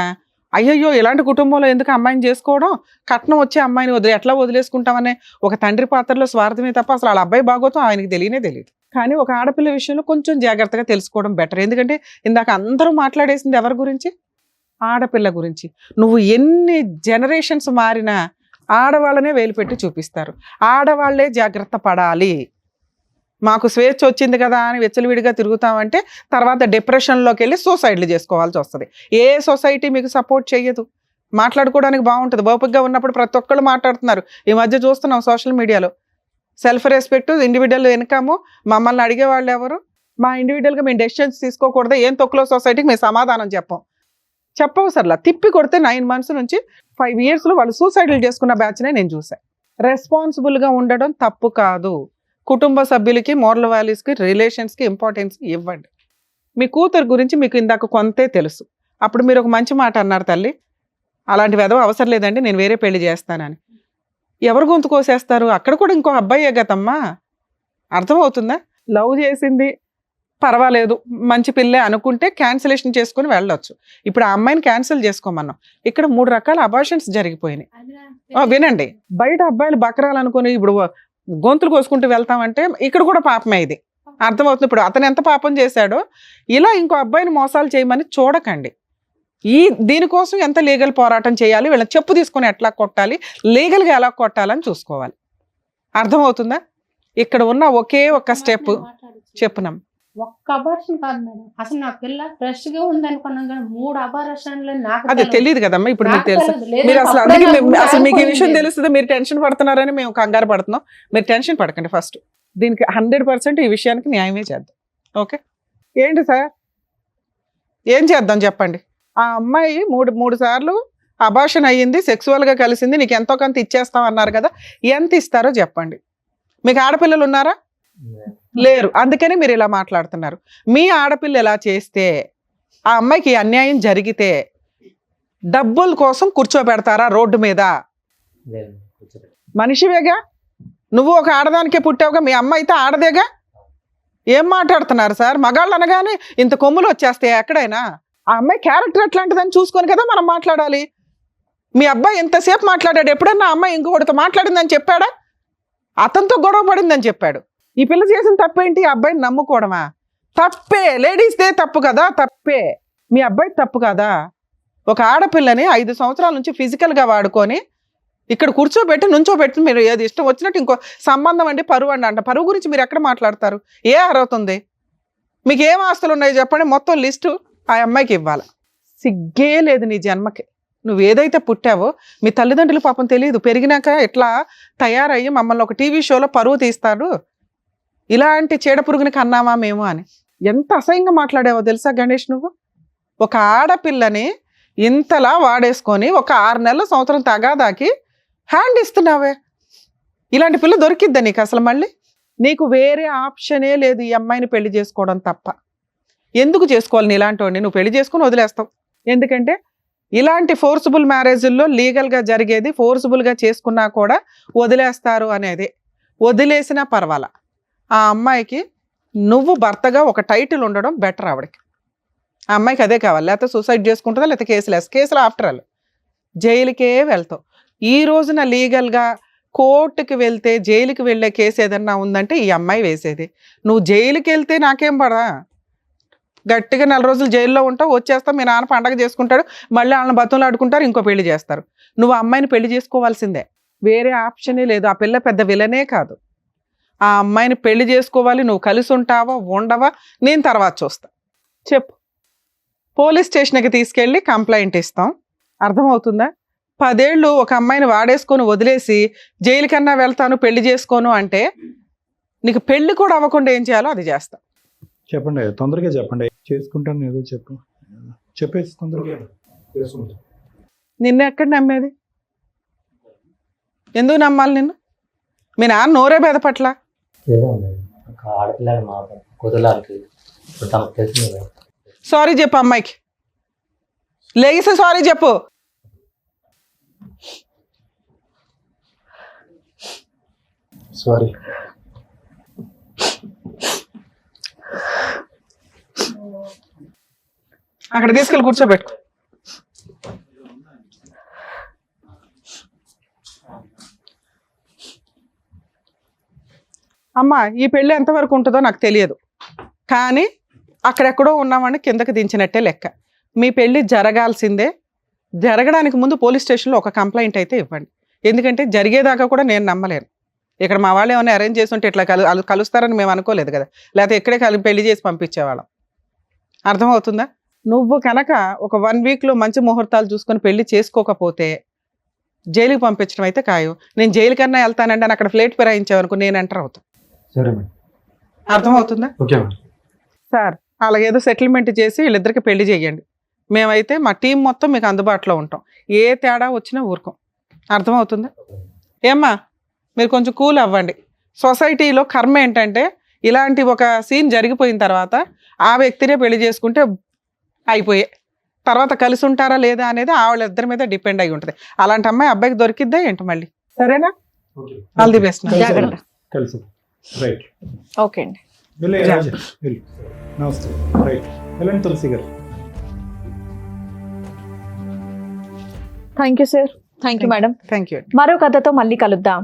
అయ్యయ్యో ఇలాంటి కుటుంబంలో ఎందుకు అమ్మాయిని చేసుకోవడం, కట్నం వచ్చే అమ్మాయిని ఎట్లా వదిలేసుకుంటామనే ఒక తండ్రి పాత్రలో స్వార్థమే తప్ప అసలు వాళ్ళ అబ్బాయి బాగోతం ఆయనకి తెలియదు. కానీ ఒక ఆడపిల్ల విషయంలో కొంచెం జాగ్రత్తగా తెలుసుకోవడం బెటర్. ఎందుకంటే ఇందాక అందరూ మాట్లాడేసింది ఎవరి గురించి? ఆడపిల్ల గురించి. నువ్వు ఎన్ని జనరేషన్స్ మారినా ఆడవాళ్ళనే వేలు పెట్టి చూపిస్తారు. ఆడవాళ్లే జాగ్రత్త పడాలి. మాకు స్వేచ్ఛ వచ్చింది కదా అని వెచ్చలవిడిగా తిరుగుతామంటే తర్వాత డిప్రెషన్లోకి వెళ్ళి సూసైడ్లు చేసుకోవాల్సి వస్తుంది. ఏ సొసైటీ మీకు సపోర్ట్ చేయదు. మాట్లాడుకోవడానికి బాగుంటుంది, ఓపికగా ఉన్నప్పుడు ప్రతి ఒక్కళ్ళు మాట్లాడుతున్నారు. ఈ మధ్య చూస్తున్నాం సోషల్ మీడియాలో సెల్ఫ్ రెస్పెక్ట్, ఇండివిజువల్ ఇన్కమ్. మమ్మల్ని అడిగేవాళ్ళు ఎవరు? మా ఇండివిజువల్గా మేము డెసిషన్స్ తీసుకోకూడదు, ఏం తొక్కులో సొసైటీకి మేము సమాధానం చెప్పవు సర్లా. తిప్పి కొడితే 9 months నుంచి 5 yearsలో వాళ్ళు సూసైడ్లు చేసుకున్న బ్యాచ్నే నేను చూసాను. రెస్పాన్సిబుల్గా ఉండడం తప్పు కాదు. కుటుంబ సభ్యులకి, మోరల్ వాల్యూస్కి, రిలేషన్స్కి ఇంపార్టెన్స్ ఇవ్వండి. మీ కూతురు గురించి మీకు ఇందాక కొంతే తెలుసు. అప్పుడు మీరు ఒక మంచి మాట అన్నారు, తల్లి అలాంటి వెధవ అవసరం లేదండి, నేను వేరే పెళ్లి చేస్తానని. ఎవరు గొంతు కోసేస్తారు? అక్కడ కూడా ఇంకో అబ్బాయే కదమ్మా. అర్థమవుతుందా? లవ్ చేసింది పర్వాలేదు, మంచి పిల్లే అనుకుంటే క్యాన్సిలేషన్ చేసుకుని వెళ్ళొచ్చు. ఇప్పుడు ఆ అమ్మాయిని క్యాన్సిల్ చేసుకోమన్నాం. ఇక్కడ 3 రకాల అబార్షన్స్ జరిగిపోయినాయి. వినండి, బయట అబ్బాయిలు బకరాలు అనుకుని ఇప్పుడు గొంతులు కోసుకుంటూ వెళ్తామంటే ఇక్కడ కూడా పాపమే. ఇది అర్థమవుతుంది. ఇప్పుడు అతను ఎంత పాపం చేశాడో ఇలా ఇంకో అబ్బాయిని మోసాలు చేయమని చూడకండి. దీనికోసం ఎంత లీగల్ పోరాటం చేయాలి, వీళ్ళని చెప్పు తీసుకొని ఎట్లా కొట్టాలి, లీగల్గా ఎలా కొట్టాలని చూసుకోవాలి. అర్థమవుతుందా? ఇక్కడ ఉన్న ఒకే ఒక్క స్టెప్ చెప్పున్నాం. ఒక్క అబార్షన్ కాదు మేడం, అసలు నా పిల్ల ఫ్రెష్ గా ఉంది అనుకున్నాం కానీ 3 అబార్షన్లు నాకు అది తెలియదు కదమ్మా. ఇప్పుడు మీకు తెలుసు, మీరు అసలు అందుకే అసలు మీకు ఈ విషయం తెలుస్తుంది. మీరు టెన్షన్ పడుతున్నారని మేము కంగారు పడుతున్నాం. మీరు టెన్షన్ పడకండి. ఫస్ట్ దీనికి 100% ఈ విషయానికి న్యాయమే చేద్దాం. ఓకే, ఏంటి సార్ ఏం చేద్దాం చెప్పండి. ఆ అమ్మాయి 3 సార్లు అబార్షన్ అయ్యింది, సెక్సువల్గా కలిసింది, నీకు ఎంతో కొంత ఇచ్చేస్తాం అన్నారు కదా, ఎంత ఇస్తారో చెప్పండి. మీకు ఆడపిల్లలు ఉన్నారా? లేరు. అందుకని మీరు ఇలా మాట్లాడుతున్నారు. మీ ఆడపిల్ల ఎలా చేస్తే ఆ అమ్మాయికి అన్యాయం జరిగితే డబ్బుల కోసం కూర్చోబెడతారా రోడ్డు మీద? మనిషివేగా నువ్వు, ఒక ఆడదానికే పుట్టావుగా. మీ అమ్మ అయితే ఆడదేగా. ఏం మాట్లాడుతున్నారు సార్? మగాళ్ళు అనగానే ఇంత కొమ్ములు వచ్చేస్తాయి ఎక్కడైనా. ఆ అమ్మాయి క్యారెక్టర్ ఎట్లాంటిదని చూసుకొని కదా మనం మాట్లాడాలి. మీ అబ్బాయి ఎంతసేపు మాట్లాడాడు? ఎప్పుడన్నా అమ్మాయి ఇంకొకటితో మాట్లాడిందని చెప్పాడా? అతనితో గొడవ పడిందని చెప్పాడు. ఈ పిల్ల చేసిన తప్పేంటి? అబ్బాయిని నమ్ముకోవడమా? తప్పే. లేడీస్దే తప్పు కదా, తప్పే. మీ అబ్బాయి తప్పు కదా. ఒక ఆడపిల్లని 5 సంవత్సరాల నుంచి ఫిజికల్గా వాడుకొని ఇక్కడ కూర్చోబెట్టి నుంచోబెట్టి మీరు ఏది ఇష్టం వచ్చినట్టు ఇంకో సంబంధం అండి, పరువు అంట. పరువు గురించి మీరు ఎక్కడ మాట్లాడతారు? ఏ అర్హత ఉంది మీకు? ఏం ఆస్తులు ఉన్నాయి చెప్పండి, మొత్తం లిస్టు ఆ అమ్మాయికి ఇవ్వాలి. సిగ్గే లేదు నీ జన్మకి. నువ్వు ఏదైతే పుట్టావో మీ తల్లిదండ్రులు పాపం తెలియదు, పెరిగినాక ఇట్లా తయారయ్యి మమ్మల్ని ఒక టీవీ షోలో పరువు తీస్తాడు, ఇలాంటి చీడపురుగుని కన్నామా మేము అని. ఎంత అసహ్యంగా మాట్లాడావో తెలుసా గణేష్ నువ్వు? ఒక ఆడపిల్లని ఇంతలా వాడేసుకొని ఒక 6 నెలల సంవత్సరం తగాదాకి హ్యాండ్ ఇస్తున్నావే. ఇలాంటి పిల్ల దొరికిద్దా నీకు అసలు? మళ్ళీ నీకు వేరే ఆప్షనే లేదు ఈ అమ్మాయిని పెళ్లి చేసుకోవడం తప్ప. ఎందుకు చేసుకోవాలి? నీ ఇలాంటి వాడిని నువ్వు పెళ్లి చేసుకుని వదిలేస్తావు. ఎందుకంటే ఇలాంటి ఫోర్సిబుల్ మ్యారేజ్ల్లో లీగల్గా జరిగేది, ఫోర్సిబుల్గా చేసుకున్నా కూడా వదిలేస్తారు అనేది. వదిలేసినా పర్వాలా, ఆ అమ్మాయికి నువ్వు భర్తగా ఒక టైటిల్ ఉండడం బెటర్. ఆవిడకి, ఆ అమ్మాయికి అదే కావాలి. లేకపోతే సూసైడ్ చేసుకుంటుందా, లేకపోతే కేసులు ఆఫ్టర్ ఆల్ జైలుకే వెళ్తావు. ఈ రోజున లీగల్గా కోర్టుకి వెళ్తే జైలుకి వెళ్ళే కేసు ఏదన్నా ఉందంటే ఈ అమ్మాయి వేసేది. నువ్వు జైలుకి వెళ్తే నాకేం పడా, గట్టిగా 4 రోజులు జైల్లో ఉంటావు, వచ్చేస్తావు, మీ నాన్న పండగ చేసుకుంటాడు, మళ్ళీ వాళ్ళని బతులు ఆడుకుంటారు, ఇంకో పెళ్లి చేస్తారు. నువ్వు ఆ అమ్మాయిని పెళ్లి చేసుకోవాల్సిందే, వేరే ఆప్షనే లేదు. ఆ పిల్ల పెద్ద విలనే కాదు. ఆ అమ్మాయిని పెళ్లి చేసుకోవాలి. నువ్వు కలిసి ఉంటావా ఉండవా నేను తర్వాత చూస్తా. చెప్పు, పోలీస్ స్టేషన్కి తీసుకెళ్ళి కంప్లైంట్ ఇస్తాం. అర్థమవుతుందా? 10 ఏళ్ళు ఒక అమ్మాయిని వాడేసుకొని వదిలేసి జైలు కన్నా వెళ్తాను, పెళ్లి చేసుకోను అంటే నీకు పెళ్లి కూడా అవ్వకుండా ఏం చేయాలో అది చేస్తా. చెప్పండి, తొందరగా చెప్పండి. చేసుకుంటాను ఏదో చెప్పేసి తొందరగా. నిన్ను ఎక్కడ నమ్మేది? ఎందుకు నమ్మాలి నిన్ను? మీ నాన్న నోరే బెదపట్ల. సారీ చెప్పు అమ్మాయికి, లేగిస్తే సారీ చెప్పు. సారీ. అక్కడ తీసుకెళ్ళి కూర్చోబెట్టు. అమ్మ ఈ పెళ్ళి ఎంతవరకు ఉంటుందో నాకు తెలియదు, కానీ అక్కడెక్కడో ఉన్నామని కిందకి దించినట్టే లెక్క. మీ పెళ్ళి జరగాల్సిందే. జరగడానికి ముందు పోలీస్ స్టేషన్లో ఒక కంప్లైంట్ అయితే ఇవ్వండి. ఎందుకంటే జరిగేదాకా కూడా నేను నమ్మలేను. ఇక్కడ మా వాళ్ళు ఏమైనా అరేంజ్ చేస్తుంటే ఇట్లా కలుస్తారని మేము అనుకోలేదు కదా, లేకపోతే ఇక్కడే పెళ్లి చేసి పంపించేవాళ్ళం. అర్థమవుతుందా? నువ్వు కనుక ఒక 1 వీక్లో మంచి ముహూర్తాలు చూసుకొని పెళ్లి చేసుకోకపోతే జైలుకి పంపించడం అయితే ఖాయం. నేను జైలు కన్నా వెళ్తానంటే అని అక్కడ ఫ్లేట్ ఫిరాయించావనుకో నేను ఎంటర్ అవుతాను. సరే మేడం. అర్థమవుతుందా? Okay madam. సార్ అలాగేదో సెటిల్మెంట్ చేసి వీళ్ళిద్దరికి పెళ్లి చేయండి. మేమైతే మా టీం మొత్తం మీకు అందుబాటులో ఉంటాం. ఏ తేడా వచ్చినా ఊరుకోం. అర్థమవుతుందా? ఏమ్మా మీరు కొంచెం కూల్ అవ్వండి. సొసైటీలో కర్మ ఏంటంటే ఇలాంటి ఒక సీన్ జరిగిపోయిన తర్వాత ఆ వ్యక్తినే పెళ్లి చేసుకుంటే అయిపోయే, తర్వాత కలిసి ఉంటారా లేదా అనేది వాళ్ళిద్దరి మీద డిపెండ్ అయి ఉంటుంది. అలాంటి అమ్మాయి అబ్బాయికి దొరికిద్దా ఏంటి మళ్ళీ? సరేనా? All the best. జాగ్రత్త. కలిసి రైట్. ఓకే అండి. నమస్తే. రైట్. వెళ్ళండి తులసి గారు. Thank you sir. Thank you madam. Thank you. మరో కథతో మళ్ళీ కలుద్దాం.